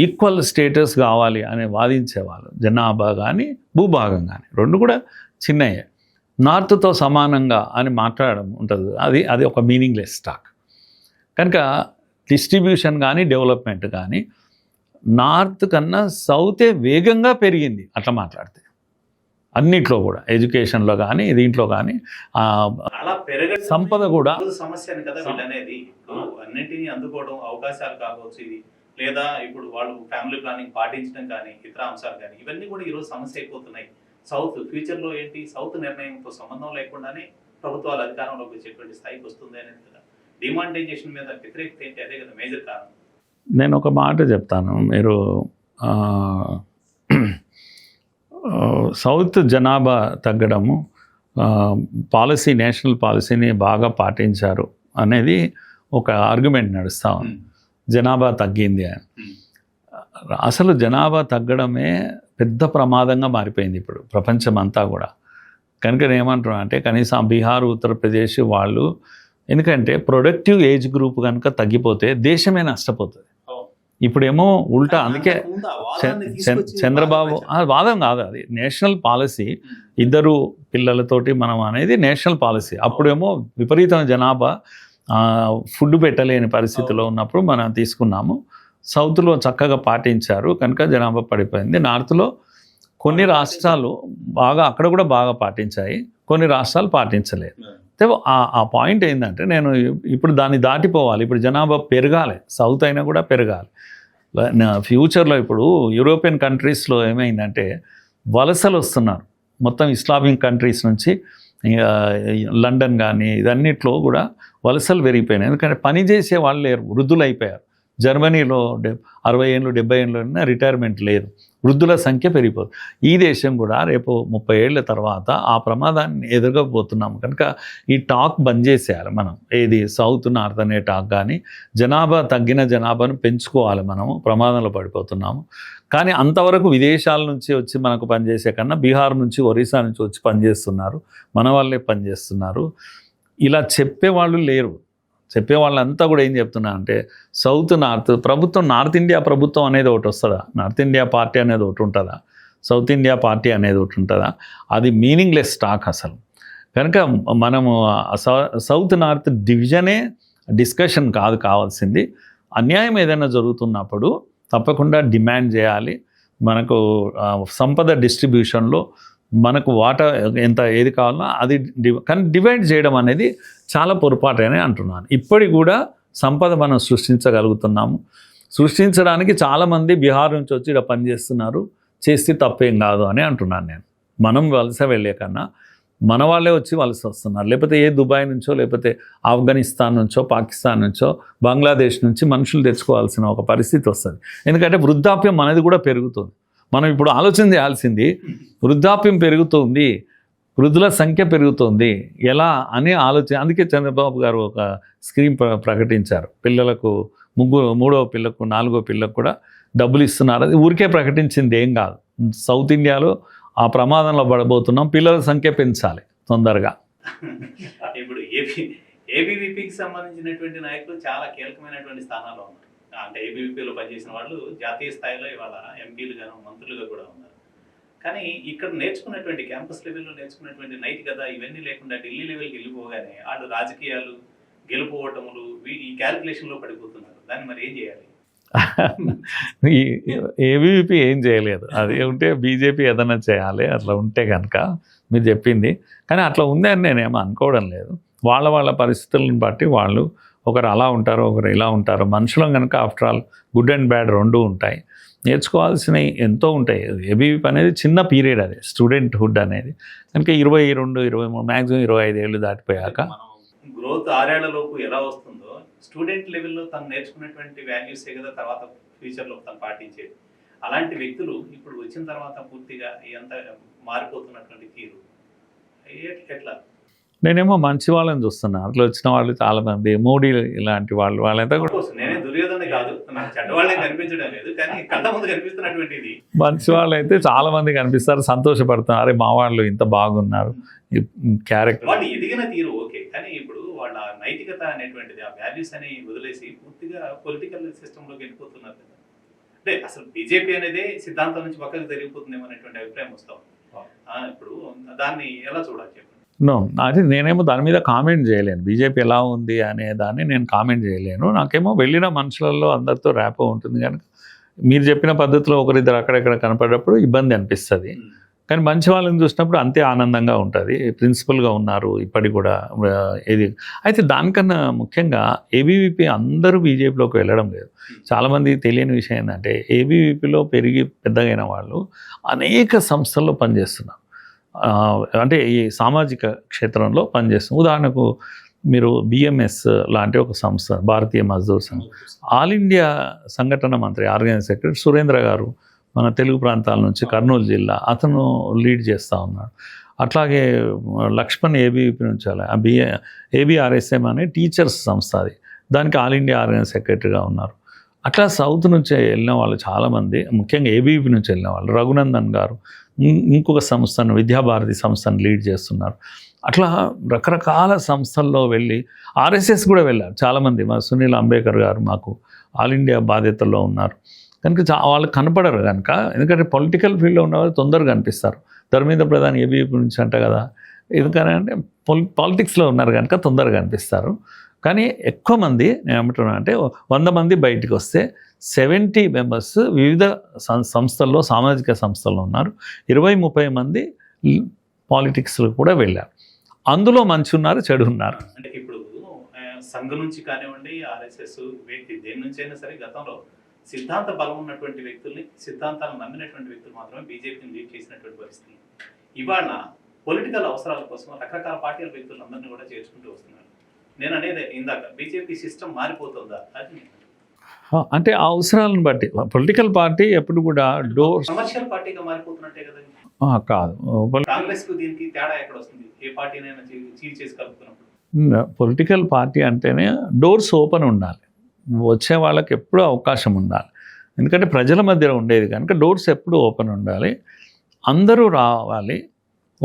ఈక్వల్ స్టేటస్ కావాలి అని వాదించేవాళ్ళు. జనాభా కానీ భూభాగం కానీ రెండు కూడా చిన్నయే, నార్త్తో సమానంగా అని మాట్లాడడం ఉంటుంది. అది ఒక మీనింగ్లెస్ టాక్. కనుక డిస్ట్రిబ్యూషన్ కానీ డెవలప్మెంట్ కానీ నార్త్ కన్నా సౌతే వేగంగా పెరిగింది అట్లా మాట్లాడితే, అన్నిట్లో కూడా ఎడ్యుకేషన్లో కానీ దీంట్లో కానీ సంపద కూడా
సమస్యను కదా వీళ్ళనేది. అన్నింటినీ అందుకోవడం అవకాశాలు కావచ్చు ఇది, లేదా ఇప్పుడు వాళ్ళు ఫ్యామిలీ ప్లానింగ్ పాటించడం కానీ ఇతర అంశాలు కానీ ఇవన్నీ కూడా ఈరోజు సమస్య అయిపోతున్నాయి. సౌత్ ఫ్యూచర్లో ఏంటి, సౌత్ నిర్ణయంతో సంబంధం లేకుండానే ప్రభుత్వాలు అధికారంలోకి వచ్చేటువంటి స్థాయికి వస్తుంది అనేది కదా. డిమానిటైజేషన్ మీద వ్యతిరేకత ఏంటి, అదే కదా మేజర్ కారణం.
నేను ఒక మాట చెప్తాను, మీరు సౌత్ జనాభా తగ్గడము పాలసీ, నేషనల్ పాలసీని బాగా పాటించారు అనేది ఒక ఆర్గ్యుమెంట్ నడుస్తూ ఉంది. జనాభా తగ్గింది అని. అసలు జనాభా తగ్గడమే పెద్ద ప్రమాదంగా మారిపోయింది ఇప్పుడు ప్రపంచం అంతా కూడా. కనుక ఏమంటున్నా అంటే కనీసం బీహార్, ఉత్తరప్రదేశ్ వాళ్ళు, ఎందుకంటే ప్రొడక్టివ్ ఏజ్ గ్రూప్ కనుక తగ్గిపోతే దేశమే నష్టపోతుంది. ఇప్పుడేమో ఉల్టా. అందుకే చంద్రబాబు వాదం కాదు, అది నేషనల్ పాలసీ. ఇద్దరు పిల్లలతోటి మనం అనేది నేషనల్ పాలసీ. అప్పుడేమో విపరీతమైన జనాభా, ఫుడ్ పెట్టలేని పరిస్థితిలో ఉన్నప్పుడు మనం తీసుకున్నాము. సౌత్లో చక్కగా పాటించారు కనుక జనాభా పడిపోయింది. నార్త్లో కొన్ని రాష్ట్రాలు బాగా అక్కడ కూడా బాగా పాటించాయి, కొన్ని రాష్ట్రాలు పాటించలేదు. ఆ పాయింట్ ఏంటంటే నేను ఇప్పుడు దాన్ని దాటిపోవాలి. ఇప్పుడు జనాభా పెరగాలి, సౌత్ అయినా కూడా పెరగాలి. ఫ్యూచర్లో ఇప్పుడు యూరోపియన్ కంట్రీస్లో ఏమైందంటే వలసలు వస్తున్నారు మొత్తం ఇస్లామిక్ కంట్రీస్ నుంచి. లండన్ కానీ ఇదన్నిట్లో కూడా వలసలు పెరిగిపోయినాయి, ఎందుకంటే పని చేసే వాళ్ళు లేరు, వృద్ధులు అయిపోయారు. జర్మనీలో 60 ఏళ్ళు 70 ఏళ్ళు రిటైర్మెంట్ లేదు, వృద్ధుల సంఖ్య పెరిగిపోతుంది. ఈ దేశం కూడా రేపు 30 ఏళ్ళ తర్వాత ఆ ప్రమాదాన్ని ఎదుర్కోబోతున్నాము. కనుక ఈ టాక్ బంద్ చేసేయాలి మనం, ఏది సౌత్ నార్త్ అనే టాక్. కానీ జనాభా తగ్గిన జనాభాను పెంచుకోవాలి, మనము ప్రమాదంలో పడిపోతున్నాము. కానీ అంతవరకు విదేశాల నుంచి వచ్చి మనకు పనిచేసే కన్నా బీహార్ నుంచి ఒరిస్సా నుంచి వచ్చి పనిచేస్తున్నారు, మన వాళ్ళే పనిచేస్తున్నారు. ఇలా చెప్పేవాళ్ళు లేరు. చెప్పేవాళ్ళంతా కూడా ఏం చెప్తున్నారంటే సౌత్ నార్త్ ప్రభుత్వం, నార్త్ ఇండియా ప్రభుత్వం అనేది ఒకటి వస్తుందా, నార్త్ ఇండియా పార్టీ అనేది ఒకటి ఉంటుందా, సౌత్ ఇండియా పార్టీ అనేది ఒకటి ఉంటుందా? అది మీనింగ్లెస్ టాక్ అసలు. కనుక మనము సౌత్ నార్త్ డివిజనే డిస్కషన్ కావాల్సింది. అన్యాయం ఏదైనా జరుగుతున్నప్పుడు తప్పకుండా డిమాండ్ చేయాలి. మనకు సంపద డిస్ట్రిబ్యూషన్లో మనకు వాటా ఎంత ఏది కావాలన్నా అది కానీ డివైడ్ చేయడం అనేది చాలా పొరపాటనే అంటున్నాను. ఇప్పటికి కూడా సంపద మనం సృష్టించగలుగుతున్నాము. సృష్టించడానికి చాలామంది బీహార్ నుంచి వచ్చి ఇక్కడ పనిచేస్తున్నారు, చేస్తే తప్పేం కాదు అని అంటున్నాను నేను. మనం వలస వెళ్ళే కన్నా మన వాళ్ళే వచ్చి వలస వస్తున్నారు. లేకపోతే ఏ దుబాయ్ నుంచో, లేకపోతే ఆఫ్ఘనిస్తాన్ నుంచో, పాకిస్తాన్ నుంచో, బంగ్లాదేశ్ నుంచి మనుషులు తెచ్చుకోవాల్సిన ఒక పరిస్థితి వస్తుంది. ఎందుకంటే వృద్ధాప్యం అనేది కూడా పెరుగుతుంది. మనం ఇప్పుడు ఆలోచన చేయాల్సింది, వృద్ధాప్యం పెరుగుతుంది, వృద్ధుల సంఖ్య పెరుగుతుంది, ఎలా అని అందుకే చంద్రబాబు గారు ఒక స్కీమ్ ప్రకటించారు. పిల్లలకు మూడవ పిల్లకు 4వ పిల్లకు కూడా డబ్బులు ఇస్తున్నారు. అది ఊరికే ప్రకటించింది ఏం కాదు. సౌత్ ఇండియాలో ఆ ప్రమాదంలో పడబోతున్నాం, పిల్లల సంఖ్య పెంచాలి తొందరగా.
ఇప్పుడు ఏబీవీపీకి సంబంధించినటువంటి నాయకులు చాలా కీలకమైనటువంటి స్థానాల్లో ఉన్నారు. అంటే ఏబీవీపీలో పనిచేసిన వాళ్ళు జాతీయ స్థాయిలో ఇవాళ ఎంపీలుగాను మంత్రులుగా కూడా ఉన్నారు. కానీ ఇక్కడ నేర్చుకున్నటువంటి క్యాంపస్ లెవెల్లో నేర్చుకున్నటువంటి నైతికత ఇవన్నీ లేకుండా ఢిల్లీ లెవెల్కి వెళ్ళిపోగానే వాళ్ళు రాజకీయాలు, గెలుపోవటములు ఈ క్యాలిక్యులేషన్లో పడిపోతున్నారు. దాన్ని మరి ఏం చేయాలి?
ఏబీవీపీ ఏం చేయలేదు. అది ఉంటే బీజేపీ ఏదైనా చేయాలి, అట్లా ఉంటే కనుక మీరు చెప్పింది. కానీ అట్లా ఉంది అని నేనేమో అనుకోవడం లేదు. వాళ్ళ పరిస్థితులను బట్టి వాళ్ళు ఒకరు అలా ఉంటారు, ఒకరు ఇలా ఉంటారు. మనుషులం కనుక after all good and bad రెండూ ఉంటాయి. నేర్చుకోవాల్సినవి ఎంతో ఉంటాయి. ఏబీవీపీ అనేది చిన్న పీరియడ్, అది స్టూడెంట్హుడ్ అనేది. కనుక 22, 23 మ్యాక్సిమం 25 ఏళ్ళు దాటిపోయాక
గ్రోత్ 6 ఏళ్లలోపు ఎలా వస్తుందో స్టూడెంట్ లెవెల్లో తను నేర్చుకున్నటువంటి వాల్యూసే కదా తర్వాత ఫ్యూచర్లో తను పాటించేది. అలాంటి వ్యక్తులు ఇప్పుడు వచ్చిన తర్వాత పూర్తిగా ఎంత మారిపోతున్నటువంటి తీరు ఎట్లా?
నేనేమో మంచి వాళ్ళని చూస్తున్నా. అట్లా వచ్చిన వాళ్ళు చాలామంది, మోడీ ఇలాంటి వాళ్ళంతా కూడా
నేనే దుర్యోధన కాదు, నాకు చెడ్డవాళ్ళే కనిపించడం లేదు, కానీ కళ్ళ ముందు కనిపిస్తున్నటువంటిది
మంచి వాళ్ళు అయితే చాలా మంది కనిపిస్తారు, సంతోషపడుతున్నారు. అరే మా వాళ్ళు ఇంత బాగున్నారు, క్యారెక్టర్
వాళ్ళు ఎదిగిన తీరు ఓకే. కానీ ఇప్పుడు వాళ్ళ నైతికత అనేటువంటిది, ఆ వాల్యూస్ అని వదిలేసి పూర్తిగా పొలిటికల్ సిస్టంలోకి వెళ్ళిపోతున్నారు కదా. అంటే అసలు బీజేపీ అనేది సిద్ధాంతం నుంచి పక్కకు జరిగిపోతుందేమో అనేటువంటి అభిప్రాయం వస్తాం. ఇప్పుడు దాన్ని ఎలా చూడాలి చెప్పండి?
నో, అది నేనేమో దాని మీద కామెంట్ చేయలేను. బీజేపీ ఎలా ఉంది అనే దాన్ని నేను కామెంట్ చేయలేను. నాకేమో వెళ్ళిన మనుషులలో అందరితో ర్యాపో ఉంటుంది కనుక మీరు చెప్పిన పద్ధతిలో ఒకరిద్దరు అక్కడెక్కడ కనపడేటప్పుడు ఇబ్బంది అనిపిస్తుంది. కానీ మంచి వాళ్ళని చూసినప్పుడు అంతే ఆనందంగా ఉంటుంది. ప్రిన్సిపల్గా ఉన్నారు ఇప్పటికి కూడా. ఇది అయితే దానికన్నా ముఖ్యంగా ఏబీవీపీ అందరూ బీజేపీలోకి వెళ్ళడం లేదు. చాలామంది తెలియని విషయం ఏంటంటే ఏబీవీపీలో పెరిగి పెద్దగైన వాళ్ళు అనేక సంస్థల్లో పనిచేస్తున్నారు. అంటే ఈ సామాజిక క్షేత్రంలో పనిచేస్తుంది. ఉదాహరణకు మీరు బిఎంఎస్ లాంటి ఒక సంస్థ, భారతీయ మజ్దూర్ సంఘ్, ఆల్ ఇండియా సంఘటన మంత్రి, ఆర్గనైజింగ్ సెక్రటరీ సురేంద్ర గారు మన తెలుగు ప్రాంతాల నుంచి, కర్నూలు జిల్లా, అతను లీడ్ చేస్తూ ఉన్నాడు. అట్లాగే లక్ష్మణ్ ఏబీవీపీ నుంచి ఏబీఆర్ఎస్ఎం అనే టీచర్స్ సంస్థ, అది దానికి ఆల్ ఇండియా ఆర్గనైజింగ్ సెక్రటరీగా ఉన్నారు. అట్లా సౌత్ నుంచి వెళ్ళిన వాళ్ళు చాలామంది, ముఖ్యంగా ఏబీవీపీ నుంచి వెళ్ళిన వాళ్ళు, రఘునందన్ గారు ఇంకొక సంస్థను, విద్యాభారతి సంస్థను లీడ్ చేస్తున్నారు. అట్లా రకరకాల సంస్థల్లో వెళ్ళి ఆర్ఎస్ఎస్ కూడా వెళ్ళారు చాలామంది. మా సునీల్ అంబేద్కర్ గారు మాకు ఆల్ ఇండియా బాధ్యతల్లో ఉన్నారు కనుక వాళ్ళు కనపడరు కనుక. ఎందుకంటే పొలిటికల్ ఫీల్డ్లో ఉన్నవాళ్ళు తొందరగా కనిపిస్తారు. ధర్మేంద్ర ప్రధాన్ ఏబీవీపీ నుంచి అంట కదా, ఎందుకని అంటే పాలిటిక్స్లో ఉన్నారు కనుక తొందరగా కనిపిస్తారు. కానీ ఎక్కువ మంది నేను ఏమంటున్నా అంటే 100 మంది బయటికి వస్తే 70 మెంబర్స్ వివిధ సంస్థల్లో, సామాజిక సంస్థల్లో ఉన్నారు. 20-30 మంది పాలిటిక్స్లో కూడా వెళ్ళారు. అందులో మంచి ఉన్నారు, చెడు ఉన్నారు.
అంటే ఇప్పుడు సంఘం నుంచి కానివ్వండి, ఆర్ఎస్ఎస్ దేని నుంచి అయినా సరే గతంలో సిద్ధాంత బలం ఉన్నటువంటి వ్యక్తుల్ని, సిద్ధాంతాలను నమ్మినటువంటి వ్యక్తులు మాత్రమే బీజేపీని లీడ్ చేసినటువంటి పరిస్థితి. ఇవాళ పొలిటికల్ అవసరాల కోసం రకరకాల పార్టీల వ్యక్తులందరినీ కూడా చేర్చుకుంటూ వస్తున్నారు. నేను అనేది ఇందాక బీజేపీ సిస్టమ్ మారిపోతుందా అది?
అంటే ఆ అవసరాలను బట్టి పొలిటికల్ పార్టీ ఎప్పుడు కూడా
కమర్షియల్ పార్టీగా మారిపోతున్నట్టే కదా.
కాదు,
కాంగ్రెస్ కు దీనికి తేడా ఎక్కడ వస్తుంది? ఏ పార్టీనైనా చీల్ చేసి కలుపుతున్నప్పుడు
పొలిటికల్ పార్టీ అంటేనే డోర్స్ ఓపెన్ ఉండాలి, వచ్చే వాళ్ళకి ఎప్పుడూ అవకాశం ఉండాలి. ఎందుకంటే ప్రజల మధ్య ఉండేది కనుక డోర్స్ ఎప్పుడూ ఓపెన్ ఉండాలి. అందరూ రావాలి,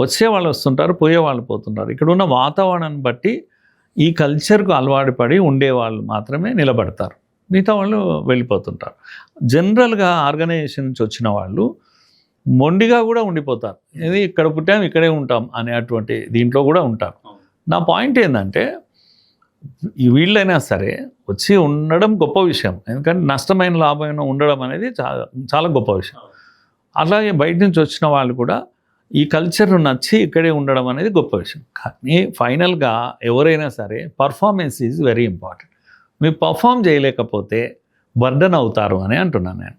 వచ్చే వాళ్ళు వస్తుంటారు, పోయే వాళ్ళు పోతుంటారు. ఇక్కడ ఉన్న వాతావరణాన్ని బట్టి ఈ కల్చర్కు అలవాటు పడి ఉండేవాళ్ళు మాత్రమే నిలబడతారు, మిగతా వాళ్ళు వెళ్ళిపోతుంటారు. జనరల్గా ఆర్గనైజేషన్ నుంచి వచ్చిన వాళ్ళు మొండిగా కూడా ఉండిపోతారు. ఇది ఇక్కడ పుట్టాం ఇక్కడే ఉంటాం అనేటువంటి దీంట్లో కూడా ఉంటారు. నా పాయింట్ ఏంటంటే వీళ్ళైనా సరే వచ్చి ఉండడం గొప్ప విషయం, ఎందుకంటే నష్టమైన లాభమైన ఉండడం అనేది చాలా గొప్ప విషయం. అలాగే బయట నుంచి వచ్చిన వాళ్ళు కూడా ఈ కల్చర్ను నచ్చి ఇక్కడే ఉండడం అనేది గొప్ప విషయం. కానీ ఫైనల్గా ఎవరైనా సరే పర్ఫార్మెన్స్ ఈజ్ వెరీ ఇంపార్టెంట్. మీరు పర్ఫామ్ చేయలేకపోతే బర్డన్ అవుతారు అని అంటున్నాను నేను.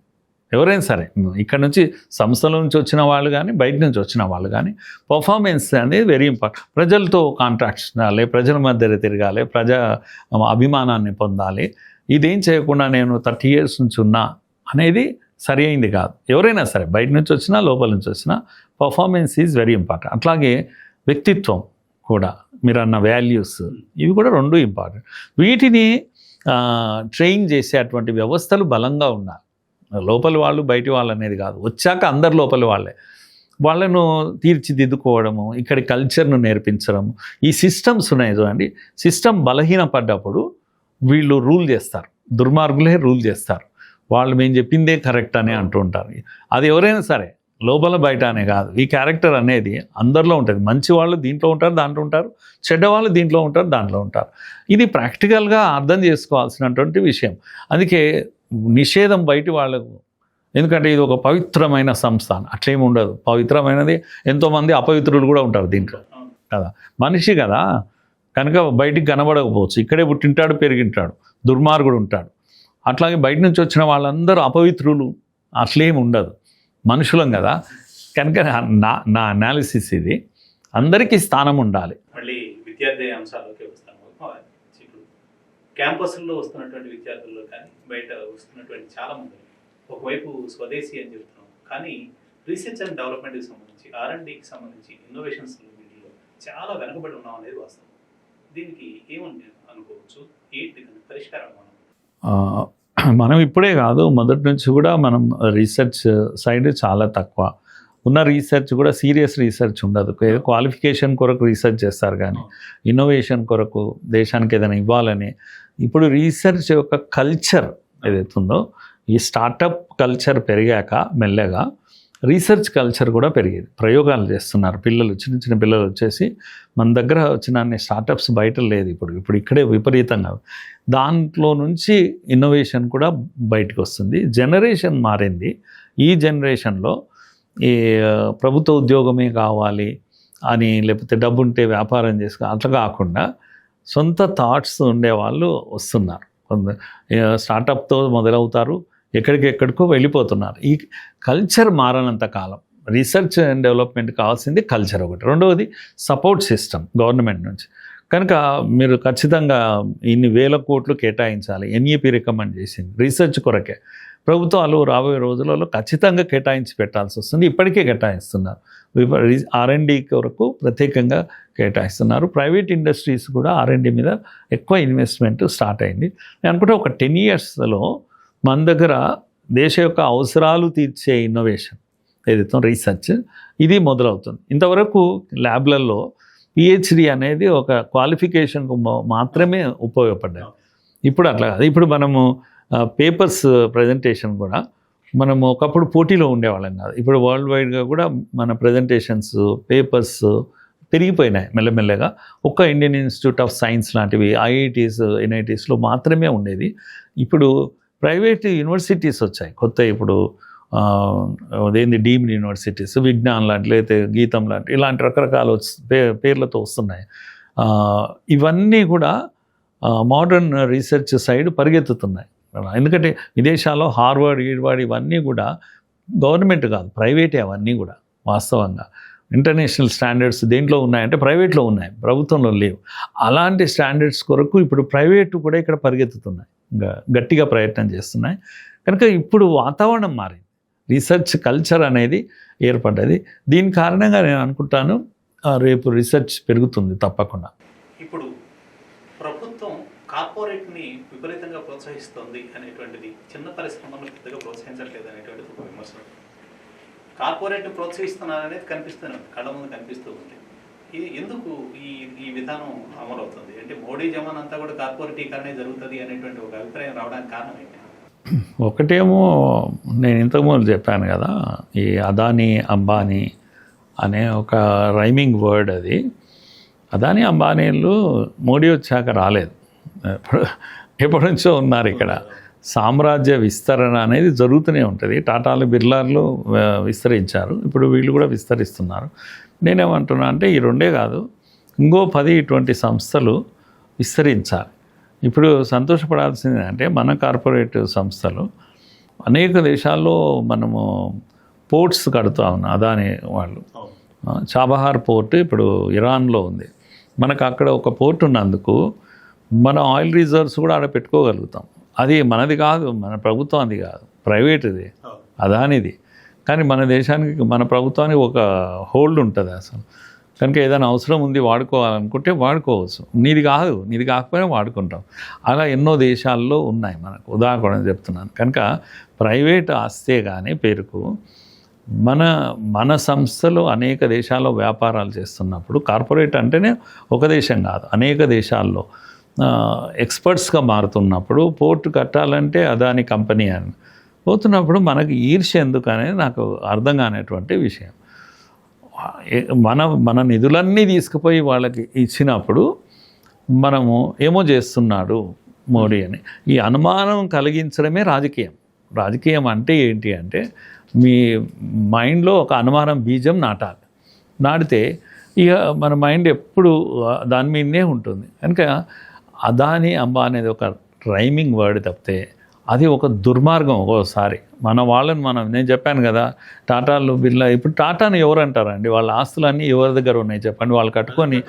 ఎవరైనా సరే ఇక్కడ నుంచి సంస్థల నుంచి వచ్చిన వాళ్ళు కానీ బయట నుంచి వచ్చిన వాళ్ళు కానీ పర్ఫార్మెన్స్ అనేది వెరీ ఇంపార్టెంట్. ప్రజలతో కాంట్రాక్ట్స్ ఉండాలి, ప్రజల మధ్య తిరగాలి, ప్రజా అభిమానాన్ని పొందాలి. ఇదేం చేయకుండా నేను 30 years నుంచి ఉన్నా అనేది సరి అయింది కాదు. ఎవరైనా సరే బయట నుంచి వచ్చినా లోపల నుంచి వచ్చినా పర్ఫార్మెన్స్ ఈజ్ వెరీ ఇంపార్టెంట్. అట్లాగే వ్యక్తిత్వం కూడా, మీరు అన్న వాల్యూస్ ఇవి కూడా 2 ఇంపార్టెంట్. వీటిని ట్రైన్ చేసేటువంటి వ్యవస్థలు బలంగా ఉండాలి. లోపలి వాళ్ళు బయటి వాళ్ళు అనేది కాదు, వచ్చాక అందరు లోపలి వాళ్ళే. వాళ్ళను తీర్చిదిద్దుకోవడము, ఇక్కడి కల్చర్ను నేర్పించడం, ఈ సిస్టమ్స్ ఉన్నాయి చూడండి. సిస్టమ్ బలహీనపడ్డప్పుడు వీళ్ళు రూల్ చేస్తారు, దుర్మార్గులే రూల్ చేస్తారు. వాళ్ళు మేము చెప్పిందే కరెక్ట్ అని అంటూ ఉంటారు. అది ఎవరైనా సరే లోపల బయట అనే కాదు, ఈ క్యారెక్టర్ అనేది అందరిలో ఉంటుంది. మంచి వాళ్ళు దీంట్లో ఉంటారు, దాంట్లో ఉంటారు, చెడ్డవాళ్ళు దీంట్లో ఉంటారు, దాంట్లో ఉంటారు. ఇది ప్రాక్టికల్గా అర్థం చేసుకోవాల్సినటువంటి విషయం. అందుకే నిషేధం బయటి వాళ్ళకు, ఎందుకంటే ఇది ఒక పవిత్రమైన సంస్థ అట్లేమి ఉండదు. పవిత్రమైనది ఎంతోమంది అపవిత్రులు కూడా ఉంటారు దీంట్లో కదా. మనిషి కదా కనుక బయటికి కనబడకపోవచ్చు, ఇక్కడే పుట్టింటాడు పెరిగింటాడు, దుర్మార్గుడు ఉంటాడు. అట్లాగే బయట నుంచి వచ్చిన వాళ్ళందరూ అపవిత్రులు అట్లేమి ఉండదు, మనుషులం కదా. కనుక నా అనాలిసిస్ ఇది, అందరికీ స్థానం ఉండాలి.
మళ్ళీ విద్యార్థి అంశాల్లోకి వస్తాము. ఇప్పుడు క్యాంపస్లో వస్తున్నటువంటి విద్యార్థుల్లో కానీ బయట వస్తున్నటువంటి చాలామంది ఒకవైపు స్వదేశీ అని చెప్తున్నాం, కానీ రీసెర్చ్ అండ్ డెవలప్మెంట్కి సంబంధించి, R&Dకి సంబంధించి, ఇన్నోవేషన్స్ వీటిలో చాలా వెనకబడి ఉన్నాం అనేది వాస్తవం. దీనికి ఏమని అనుకోవచ్చు? ఏంటి పరిష్కారం?
మనం ఇప్పుడే కాదు, మొదటి నుంచి కూడా మనం రీసెర్చ్ సైడ్ చాలా తక్కువ. ఉన్న రీసెర్చ్ కూడా సీరియస్ రీసెర్చ్ ఉండదు. క్వాలిఫికేషన్ కొరకు రీసెర్చ్ చేస్తారు కానీ ఇన్నోవేషన్ కొరకు దేశానికి ఏదైనా ఇవ్వాలని. ఇప్పుడు రీసెర్చ్ యొక్క కల్చర్ ఏదైతుందో, ఈ స్టార్టప్ కల్చర్ పెరిగాక మెల్లగా రీసెర్చ్ కల్చర్ కూడా పెరిగేది. ప్రయోగాలు చేస్తున్నారు పిల్లలు, చిన్న చిన్న పిల్లలు వచ్చేసి మన దగ్గర వచ్చిన అన్ని స్టార్టప్స్ బయట లేదు. ఇప్పుడు ఇక్కడే విపరీతంగా దాంట్లో నుంచి ఇన్నోవేషన్ కూడా బయటకు వస్తుంది. జనరేషన్ మారింది. ఈ జనరేషన్లో ఈ ప్రభుత్వ ఉద్యోగమే కావాలి అని, లేకపోతే డబ్బు ఉంటే వ్యాపారం చేసుకో అట్లా కాకుండా సొంత థాట్స్ ఉండేవాళ్ళు వస్తున్నారు. స్టార్టప్తో మొదలవుతారు, ఎక్కడికెక్కడికో వెళ్ళిపోతున్నారు. ఈ కల్చర్ మారనంత కాలం రీసెర్చ్ అండ్ డెవలప్మెంట్ కావాల్సింది కల్చర్ ఒకటి. రెండవది సపోర్ట్ సిస్టమ్ గవర్నమెంట్ నుంచి. కనుక మీరు ఖచ్చితంగా ఇన్ని వేల కోట్లు కేటాయించాలి. NEP రికమెండ్ చేసింది రీసెర్చ్ కొరకే. ప్రభుత్వాలు రాబోయే రోజులలో ఖచ్చితంగా కేటాయించి పెట్టాల్సి వస్తుంది. ఇప్పటికే కేటాయిస్తున్నారు. R&D కొరకు ప్రత్యేకంగా కేటాయిస్తున్నారు. ప్రైవేట్ ఇండస్ట్రీస్ కూడా R&D మీద ఎక్కువ ఇన్వెస్ట్మెంట్ స్టార్ట్ అయింది. నేను అనుకుంటే ఒక 10 yearsలో మన దగ్గర దేశ యొక్క అవసరాలు తీర్చే ఇన్నోవేషన్ ఏదైతే రీసెర్చ్ ఇది మొదలవుతుంది. ఇంతవరకు ల్యాబ్లలో PhD అనేది ఒక క్వాలిఫికేషన్కు మాత్రమే ఉపయోగపడ్డాయి. ఇప్పుడు అట్లా కాదు. ఇప్పుడు మనము పేపర్స్ ప్రజెంటేషన్ కూడా మనము ఒకప్పుడు పోటీలో ఉండేవాళ్ళం కాదు. ఇప్పుడు వరల్డ్ వైడ్గా కూడా మన ప్రజెంటేషన్స్, పేపర్స్ పెరిగిపోయినాయి మెల్లమెల్లగా. ఒక్క ఇండియన్ ఇన్స్టిట్యూట్ ఆఫ్ సైన్స్ లాంటివి ఐఐటీస్ ఎన్ఐటీస్లో మాత్రమే ఉండేది. ఇప్పుడు ప్రైవేట్ యూనివర్సిటీస్ వచ్చాయి కొత్త. ఇప్పుడు అదేంది డీమ్డ్ యూనివర్సిటీస్, విజ్ఞాన్ లాంటి లేకపోతే గీతం లాంటి ఇలాంటి రకరకాల పేర్లతో వస్తున్నాయి. ఇవన్నీ కూడా మోడర్న్ రీసెర్చ్ సైడ్ పరిగెత్తుతున్నాయి. ఎందుకంటే విదేశాల్లో హార్వర్డ్ ఇవన్నీ కూడా గవర్నమెంట్ కాదు, ప్రైవేటే అవన్నీ కూడా. వాస్తవంగా ఇంటర్నేషనల్ స్టాండర్డ్స్ దేంట్లో ఉన్నాయంటే ప్రైవేట్లో ఉన్నాయి, ప్రభుత్వంలో లేవు. అలాంటి స్టాండర్డ్స్ కొరకు ఇప్పుడు ప్రైవేటు కూడా ఇక్కడ పరిగెత్తుతున్నాయి, గట్టిగా ప్రయత్నం చేస్తున్నాయి. కనుక ఇప్పుడు వాతావరణం మారింది, రీసెర్చ్ కల్చర్ అనేది ఏర్పడ్డది. దీని కారణంగా నేను అనుకుంటాను రేపు రీసెర్చ్ పెరుగుతుంది తప్పకుండా.
ఇప్పుడు ప్రభుత్వం కార్పొరేట్ని విపరీతంగా ప్రోత్సహిస్తుంది అనేటువంటిది, చిన్న పరిశ్రమలను పెద్దగా ప్రోత్సహించట్లేదు అనేటువంటిది ఒక విమర్శ. కార్పొరేట్ని ప్రోత్సహిస్తున్నారనేది కనిపిస్తూనే ఉంది, కళ్ళ ముందు కనిపిస్తూ ఉంది. ఇది ఎందుకు ఈ విధానం అమలవుతుంది అంటే మోడీ జమాన్ అంతా కూడా కార్పొరేటీకరణ జరుగుతుంది అనేటువంటి ఒక అభిప్రాయం రావడానికి కారణం ఏంటి?
ఒకటేమో నేను ఇంతకుముందు చెప్పాను కదా, ఈ అదానీ అంబానీ అనే ఒక రైమింగ్ వర్డ్. అది అదానీ అంబానీలు మోడీ వచ్చాక రాలేదు, ఎప్పటి నుంచో ఉన్నారు ఇక్కడ. సామ్రాజ్య విస్తరణ అనేది జరుగుతూనే ఉంటుంది. టాటాలు బిర్లాలు విస్తరించారు, ఇప్పుడు వీళ్ళు కూడా విస్తరిస్తున్నారు. నేనేమంటున్నా అంటే ఈ రెండే కాదు, ఇంకో 10 ఇటువంటి సంస్థలు విస్తరించాలి. ఇప్పుడు సంతోషపడాల్సింది అంటే మన కార్పొరేట్ సంస్థలు అనేక దేశాల్లో మనము పోర్ట్స్ కడుతూ ఉన్నాం. అదాని వాళ్ళు చాబహార్ పోర్ట్ ఇప్పుడు ఇరాన్లో ఉంది. మనకు అక్కడ ఒక పోర్ట్ ఉన్నందుకు మన ఆయిల్ రిజర్వ్స్ కూడా ఆడ పెట్టుకోగలుగుతాం. అది మనది కాదు, మన ప్రభుత్వం అది కాదు, ప్రైవేట్ది, అదానిది. కానీ మన దేశానికి మన ప్రభుత్వానికి ఒక హోల్డ్ ఉంటుంది అసలు. కనుక ఏదైనా అవసరం ఉంది వాడుకోవాలనుకుంటే వాడుకోవచ్చు, నీది కాదు, నీది కాకపోయినా వాడుకుంటాం. అలా ఎన్నో దేశాల్లో ఉన్నాయి మనకు, ఉదాహరణ చెప్తున్నాను. కనుక ప్రైవేట్ ఆస్తే కానీ పేరుకు మన సంస్థలు అనేక దేశాల్లో వ్యాపారాలు చేస్తున్నప్పుడు, కార్పొరేట్ అంటేనే ఒక దేశం కాదు అనేక దేశాల్లో ఎక్స్పర్ట్స్గా మారుతున్నప్పుడు, పోర్టు కట్టాలంటే అదాని కంపెనీ అని పోతున్నప్పుడు మనకు ఈర్ష్య ఎందుకు అనేది నాకు అర్థం కానటువంటి విషయం. మన నిధులన్నీ తీసుకుపోయి వాళ్ళకి ఇచ్చినప్పుడు మనము ఏమో చేస్తున్నాడు మోడీ అని ఈ అనుమానం కలిగించడమే రాజకీయం. రాజకీయం అంటే ఏంటి అంటే మీ మైండ్లో ఒక అనుమానం బీజం నాటాలి. నాటితే ఇక మన మైండ్ ఎప్పుడు దాని మీదనే ఉంటుంది. కనుక అదాని అంబా అనేది ఒక రైమింగ్ వర్డ్ తప్పితే అది ఒక దుర్మార్గం. ఒక్కోసారి మన వాళ్ళని నేను చెప్పాను కదా, టాటాలు బిర్లా, ఇప్పుడు టాటాని ఎవరు అంటారండి? వాళ్ళ ఆస్తులన్నీ ఎవరి దగ్గర ఉన్నాయి చెప్పండి? వాళ్ళు కట్టుకొని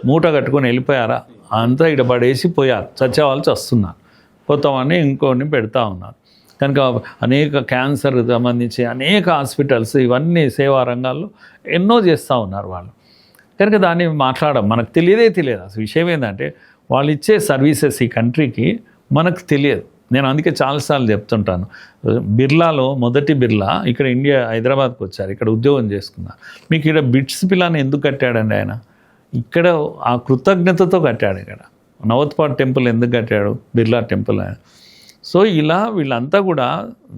మూట కట్టుకొని వెళ్ళిపోయారా? అంతా ఇక్కడ పడేసి పోయారు, చచ్చేవాళ్ళు చస్తున్నారు, కొత్తవన్నీ ఇంకోని పెడతా ఉన్నారు. కనుక అనేక క్యాన్సర్ సంబంధించి అనేక హాస్పిటల్స్ ఇవన్నీ సేవా రంగాల్లో ఎన్నో చేస్తూ ఉన్నారు వాళ్ళు. కనుక దాన్ని మాట్లాడడం మనకు తెలియదు. అసలు విషయం ఏంటంటే వాళ్ళు ఇచ్చే సర్వీసెస్ ఈ కంట్రీకి మనకు తెలియదు. నేను అందుకే చాలాసార్లు చెప్తుంటాను, బిర్లాలో మొదటి బిర్లా ఇక్కడ హైదరాబాద్కి వచ్చారు, ఇక్కడ ఉద్యోగం చేసుకున్నారు. మీకు ఇక్కడ బిట్స్ పిల్లని ఎందుకు కట్టాడండి ఆయన? ఇక్కడ ఆ కృతజ్ఞతతో కట్టాడు. ఇక్కడ నవత్పాడ్ టెంపుల్ ఎందుకు కట్టాడు? బిర్లా టెంపుల్. సో ఇలా వీళ్ళంతా కూడా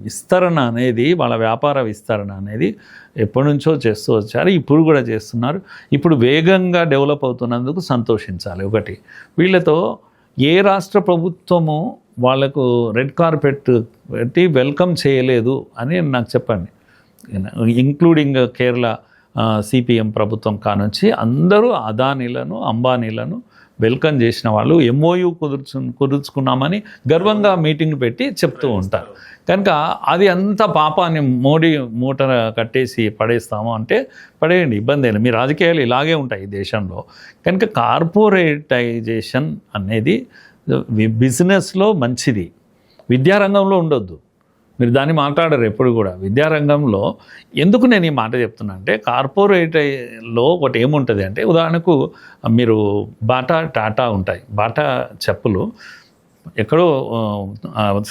విస్తరణ అనేది, వాళ్ళ వ్యాపార విస్తరణ అనేది ఎప్పటి నుంచో చేస్తూ వచ్చారు, ఇప్పుడు కూడా చేస్తున్నారు. ఇప్పుడు వేగంగా డెవలప్ అవుతున్నందుకు సంతోషించాలి. ఒకటి, వీళ్ళతో ఏ రాష్ట్ర ప్రభుత్వము వాళ్ళకు రెడ్ కార్పెట్ పెట్టి వెల్కమ్ చేయలేదు అని నాకు చెప్పండి. ఇంక్లూడింగ్ కేరళ సిపిఎం ప్రభుత్వం కానుంచి అందరూ అదానీలను అంబానీలను వెల్కమ్ చేసిన వాళ్ళు ఎంఓయూ కుదుర్చుకున్నామని గర్వంగా మీటింగ్ పెట్టి చెప్తూ ఉంటారు. కనుక అది అంత పాపాన్ని మోడీ మూట కట్టేసి పడేస్తాము అంటే పడేయండి, ఇబ్బంది లేదు. మీ రాజకీయాలు ఇలాగే ఉంటాయి ఈ దేశంలో. కనుక కార్పొరేటైజేషన్ అనేది బిజినెస్లో మంచిది, విద్యారంగంలో ఉండొద్దు. మీరు దాన్ని మాట్లాడరు ఎప్పుడు కూడా. విద్యారంగంలో ఎందుకు నేను ఈ మాట చెప్తున్నా అంటే, కార్పొరేట్లో ఒకటి ఏముంటుంది అంటే, ఉదాహరణకు మీరు బాటా టాటా ఉంటాయి, బాటా చెప్పులు ఎక్కడో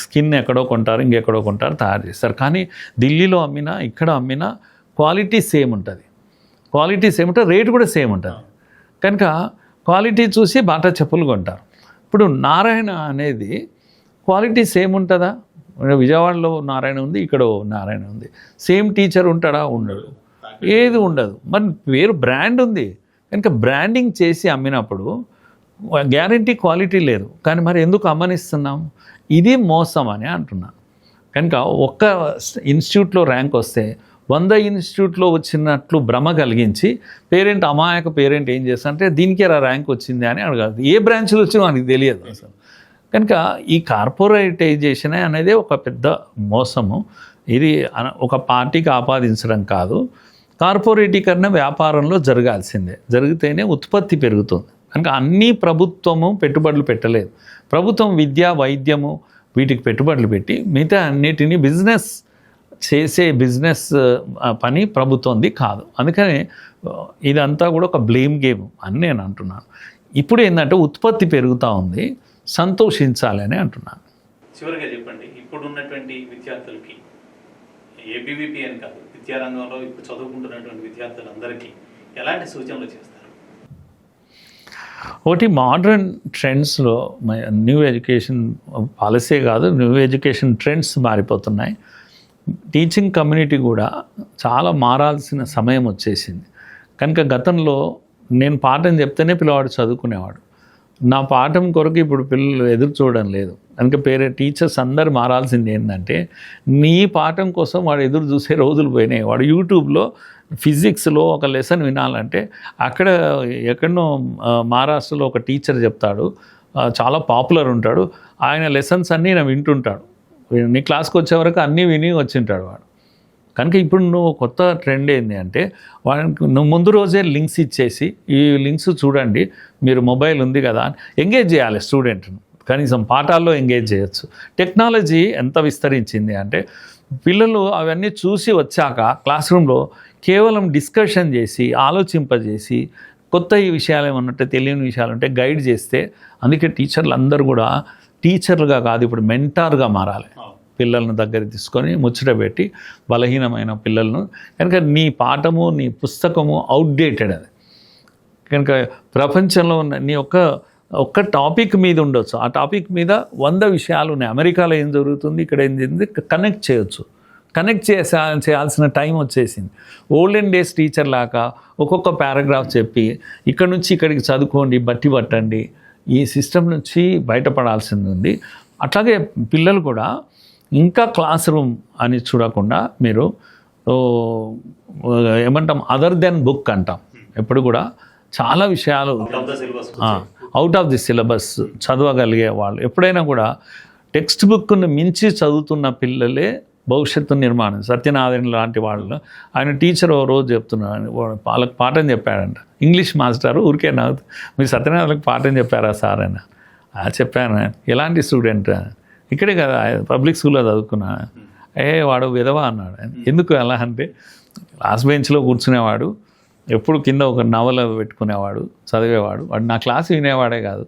స్కిన్ ఎక్కడో కొంటారు, ఇంకెక్కడో కొంటారు, తయారు చేస్తారు. కానీ ఢిల్లీలో అమ్మినా ఇక్కడ అమ్మినా క్వాలిటీ సేమ్ ఉంటుంది. రేటు కూడా సేమ్ ఉంటుంది. కనుక క్వాలిటీ చూసి బాటా చెప్పులు కొంటారు. ఇప్పుడు నారాయణ అనేది క్వాలిటీ సేమ్ ఉంటుందా? విజయవాడలో నారాయణ ఉంది, ఇక్కడ నారాయణ ఉంది, సేమ్ టీచర్ ఉంటాడా? ఉండడు, ఏది ఉండదు. మరి పేరు బ్రాండ్ ఉంది కనుక బ్రాండింగ్ చేసి అమ్మినప్పుడు గ్యారంటీ క్వాలిటీ లేదు, కానీ మరి ఎందుకు అమ్మనిస్తున్నాం? ఇది మోసం అని అంటున్నాను. కనుక ఒక్క ఇన్స్టిట్యూట్లో ర్యాంక్ వస్తే 100 ఇన్స్టిట్యూట్లో వచ్చినట్లు భ్రమ కలిగించి అమాయక పేరెంట్ ఏం చేస్తారంటే దీనికే ర్యాంక్ వచ్చింది అని అడగాలి. ఏ బ్రాంచ్లో వచ్చినా మనకి తెలియదు అసలు. కనుక ఈ కార్పొరేటైజేషన్ అనేది ఒక పెద్ద మోసము. ఇది ఒక పార్టీకి ఆపాదించడం కాదు, కార్పొరేటీకరణ వ్యాపారంలో జరగాల్సిందే, జరిగితేనే ఉత్పత్తి పెరుగుతుంది. కనుక అన్నీ ప్రభుత్వము పెట్టుబడులు పెట్టలేదు. ప్రభుత్వం విద్య, వైద్యము వీటికి పెట్టుబడులు పెట్టి మిగతా అన్నిటినీ బిజినెస్ పని ప్రభుత్వంది కాదు. అందుకని ఇదంతా కూడా ఒక బ్లేమ్ గేమ్ అని నేను అంటున్నాను. ఇప్పుడు ఏంటంటే ఉత్పత్తి పెరుగుతూ ఉంది, సంతోషించాలని అంటున్నాను.
చివరిగా చెప్పండి, ఇప్పుడు ఉన్నటువంటి విద్యార్థులకి, ఏబీవీపీ అని కాదు, విద్యారంగంలో ఇప్పుడు చదువుకుంటున్నటువంటి విద్యార్థులందరికీ ఎలాంటి సూచనలు చేస్తారు?
ఒకటి, మోడర్న్ ట్రెండ్స్లో న్యూ ఎడ్యుకేషన్ పాలసీ కాదు, న్యూ ఎడ్యుకేషన్ ట్రెండ్స్ మారిపోతున్నాయి. టీచింగ్ కమ్యూనిటీ కూడా చాలా మారాల్సిన సమయం వచ్చేసింది. కనుక గతంలో నేను పాఠం చెప్తేనే పిల్లవాడు చదువుకునేవాడు. నా పాఠం కొరకు ఇప్పుడు పిల్లలు ఎదురు చూడడం లేదు. కనుక టీచర్స్ అందరు మారాల్సింది ఏంటంటే, నీ పాఠం కోసం వాడు ఎదురు చూసే రోజులు పోయినాయి. వాడు యూట్యూబ్లో ఫిజిక్స్లో ఒక లెసన్ వినాలంటే అక్కడ ఎక్కడనో మహారాష్ట్రలో ఒక టీచర్ చెప్తాడు, చాలా పాపులర్ ఉంటాడు, ఆయన లెసన్స్ అన్నీ నేను వింటుంటాడు. నీ క్లాస్కి వచ్చే వరకు అన్నీ విని వచ్చింటాడు వాడు. కనుక ఇప్పుడు నువ్వు కొత్త ట్రెండ్ ఏంటి అంటే, వాడికి నువ్వు ముందు రోజే లింక్స్ ఇచ్చేసి ఈ లింక్స్ చూడండి, మీరు మొబైల్ ఉంది కదా అని ఎంగేజ్ చేయాలి స్టూడెంట్ను. కనీసం పాఠాల్లో ఎంగేజ్ చేయొచ్చు. టెక్నాలజీ ఎంత విస్తరించింది అంటే, పిల్లలు అవన్నీ చూసి వచ్చాక క్లాస్ రూమ్లో కేవలం డిస్కషన్ చేసి, ఆలోచింపజేసి, కొత్త ఈ విషయాలు ఏమన్నట్టు తెలియని విషయాలు ఉంటే గైడ్ చేస్తే, అందుకే టీచర్లు అందరూ కూడా టీచర్లుగా కాదు ఇప్పుడు మెంటార్గా మారాలి. పిల్లలను దగ్గర తీసుకొని ముచ్చటబెట్టి బలహీనమైన పిల్లలను, కనుక నీ పాఠము నీ పుస్తకము అవుట్డేటెడ్. అది కనుక ప్రపంచంలో ఉన్న నీ ఒక్క టాపిక్ మీద ఉండొచ్చు, ఆ టాపిక్ మీద 100 విషయాలు ఉన్నాయి. అమెరికాలో ఏం జరుగుతుంది, ఇక్కడ ఏం జరిగింది, కనెక్ట్ చేయొచ్చు. కనెక్ట్ చేయాల్సిన టైం వచ్చేసింది. ఓల్డెన్ డేస్ టీచర్ లాగా ఒక్కొక్క పారాగ్రాఫ్ చెప్పి ఇక్కడ నుంచి ఇక్కడికి చదువుకోండి, బట్టి పట్టండి, ఈ సిస్టమ్ నుంచి బయటపడాల్సింది ఉంది. అట్లాగే పిల్లలు కూడా ఇంకా క్లాస్ రూమ్ అని చూడకుండా మీరు ఏమంటాం, అదర్ దెన్ బుక్ అంటాం. ఎప్పుడు కూడా చాలా విషయాలు అవుట్ ఆఫ్ ది సిలబస్ చదవగలిగే వాళ్ళు, ఎప్పుడైనా కూడా టెక్స్ట్ బుక్ను మించి చదువుతున్న పిల్లలే భవిష్యత్తు నిర్మాణం. సత్యనారాయణ లాంటి వాళ్ళు, ఆయన టీచర్ ఓ రోజు చెప్తున్నాడు, వాళ్ళకి పాఠం చెప్పాడంట. ఇంగ్లీష్ మాస్టర్ ఊరికే నవ్వుతూ, మీరు సత్యనారాయణకి పాఠం చెప్పారా సార్ అని. చెప్పాను. ఎలాంటి స్టూడెంట్? ఇక్కడే కదా, పబ్లిక్ స్కూల్లో చదువుకున్నాను. వాడు విధవా అన్నాడు. ఎందుకు అలా అంటే, లాస్ట్ బెంచ్లో కూర్చునేవాడు, ఎప్పుడు కింద ఒక నవల పెట్టుకునేవాడు, చదివేవాడు, వాడు నా క్లాస్ వినేవాడే కాదు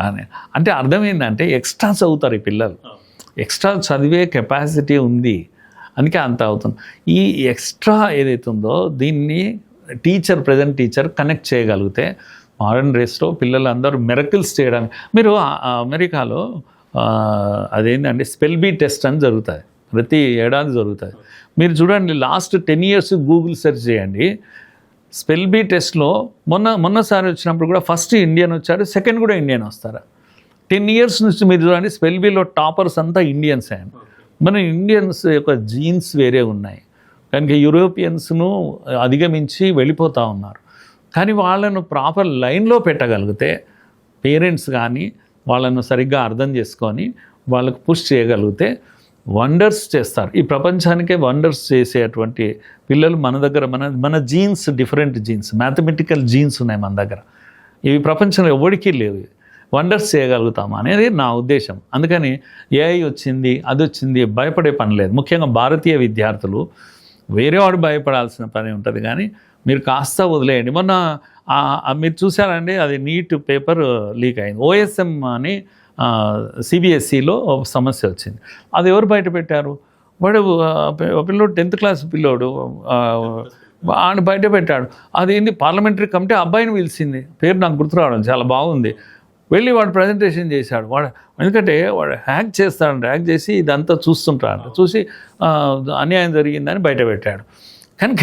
అని. అంటే అర్థమైందంటే ఎక్స్ట్రా చదువుతారు ఈ పిల్లలు, ఎక్స్ట్రా చదివే కెపాసిటీ ఉంది, అందుకే అంత అవుతుంది. ఈ ఎక్స్ట్రా ఏదైతుందో దీన్ని ప్రజెంట్ టీచర్ కనెక్ట్ చేయగలిగితే మోడర్న్ రేస్లో పిల్లలందరూ మిరకిల్స్ చేయడానికి. మీరు అమెరికాలో అదేంటంటే స్పెల్ బీ టెస్ట్ అని జరుగుతుంది, ప్రతి ఏడాది జరుగుతుంది. మీరు చూడండి, లాస్ట్ 10 years గూగుల్ సెర్చ్ చేయండి. స్పెల్ బీ టెస్ట్లో మొన్నసారి వచ్చినప్పుడు కూడా ఫస్ట్ ఇండియన్ వచ్చారు, సెకండ్ కూడా ఇండియన్ వస్తారు. 10 years నుంచి మీరు చూడండి, స్పెల్ బీలో టాపర్స్ అంతా ఇండియన్స్ అయ్యారు. మన ఇండియన్స్ యొక్క జీన్స్ వేరే ఉన్నాయి, కనుక యూరోపియన్స్ను అధిగమించి వెళ్ళిపోతూ ఉన్నారు. కానీ వాళ్ళను ప్రాపర్ లైన్లో పెట్టగలిగితే పేరెంట్స్ కానీ వాళ్ళను సరిగ్గా అర్థం చేసుకొని వాళ్ళకు పుష్ చేయగలిగితే వండర్స్ చేస్తారు. ఈ ప్రపంచానికే వండర్స్ చేసేటువంటి పిల్లలు మన దగ్గర, మన jeans different jeans, mathematical jeans ఉన్నాయి మన దగ్గర. ఇవి ప్రపంచంలో ఎవరికీ లేవు. వండర్స్ చేయగలుగుతాం అనేది నా ఉద్దేశం. అందుకని ఏఐ వచ్చింది, అది వచ్చింది, భయపడే పని లేదు. ముఖ్యంగా భారతీయ విద్యార్థులు, వేరే వాడు భయపడాల్సిన పని ఉంటుంది, కానీ మీరు కాస్త వదిలేయండి. మొన్న మీరు చూసారండి, అది నీట్ పేపర్ లీక్ అయింది. OSM అని CBSEలో ఒక సమస్య వచ్చింది. అది ఎవరు బయట పెట్టారు? వాడు పిల్లోడు 10th class పిల్లోడు ఆయన బయట పెట్టాడు. అదేంది, పార్లమెంటరీ కమిటీ అబ్బాయిని పిలిచింది, పేరు నాకు గుర్తు రావడం చాలా బాగుంది. వెళ్ళి వాడు ప్రజెంటేషన్ చేశాడు. ఎందుకంటే వాడు హ్యాక్ చేస్తాడు, హ్యాక్ చేసి ఇదంతా చూస్తుంటాడు, చూసి అన్యాయం జరిగిందని బయట పెట్టాడు. కనుక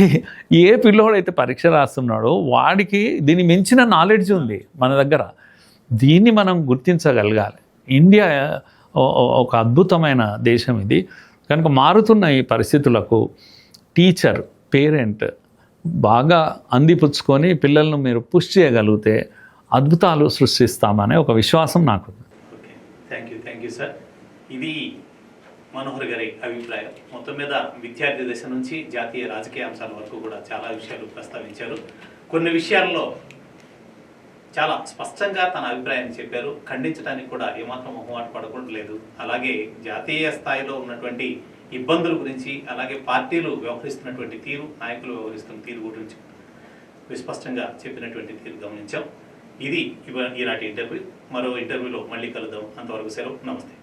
ఏ పిల్లోడైతే పరీక్ష రాస్తున్నాడో వాడికి దీన్ని మించిన నాలెడ్జ్ ఉంది మన దగ్గర. దీన్ని మనం గుర్తించగలగాలి. ఇండియా ఒక అద్భుతమైన దేశం ఇది. కనుక మారుతున్న ఈ పరిస్థితులకు టీచర్, పేరెంట్ బాగా అందిపుచ్చుకొని పిల్లలను మీరు పుష్ చేయగలిగితే అద్భుతాలు సృష్టిస్తామనే ఒక విశ్వాసం నాకు.
Okay, thank you sir. ఇది మనోహర్ గారి అభిప్రాయం. మొత్తం మీద విద్యార్థి దశ నుంచి జాతీయ రాజకీయ అంశాల వరకు కూడా చాలా విషయాలు ప్రస్తావించారు. కొన్ని విషయాల్లో చాలా స్పష్టంగా తన అభిప్రాయాన్ని చెప్పారు. ఖండించడానికి కూడా ఏమాత్రం మొహమాట పడకుండా లేదు. అలాగే జాతీయ స్థాయిలో ఉన్నటువంటి ఇబ్బందుల గురించి, అలాగే పార్టీలు వ్యవహరిస్తున్నటువంటి తీరు, నాయకులు వ్యవహరిస్తున్న తీరు గురించి విస్పష్టంగా చెప్పినటువంటి తీరు గమనించాం. ఇది ఈనాటి ఇంటర్వ్యూ. మరో ఇంటర్వ్యూలో మళ్ళీ కలుద్దాం. అంతవరకు సెలవు. నమస్తే.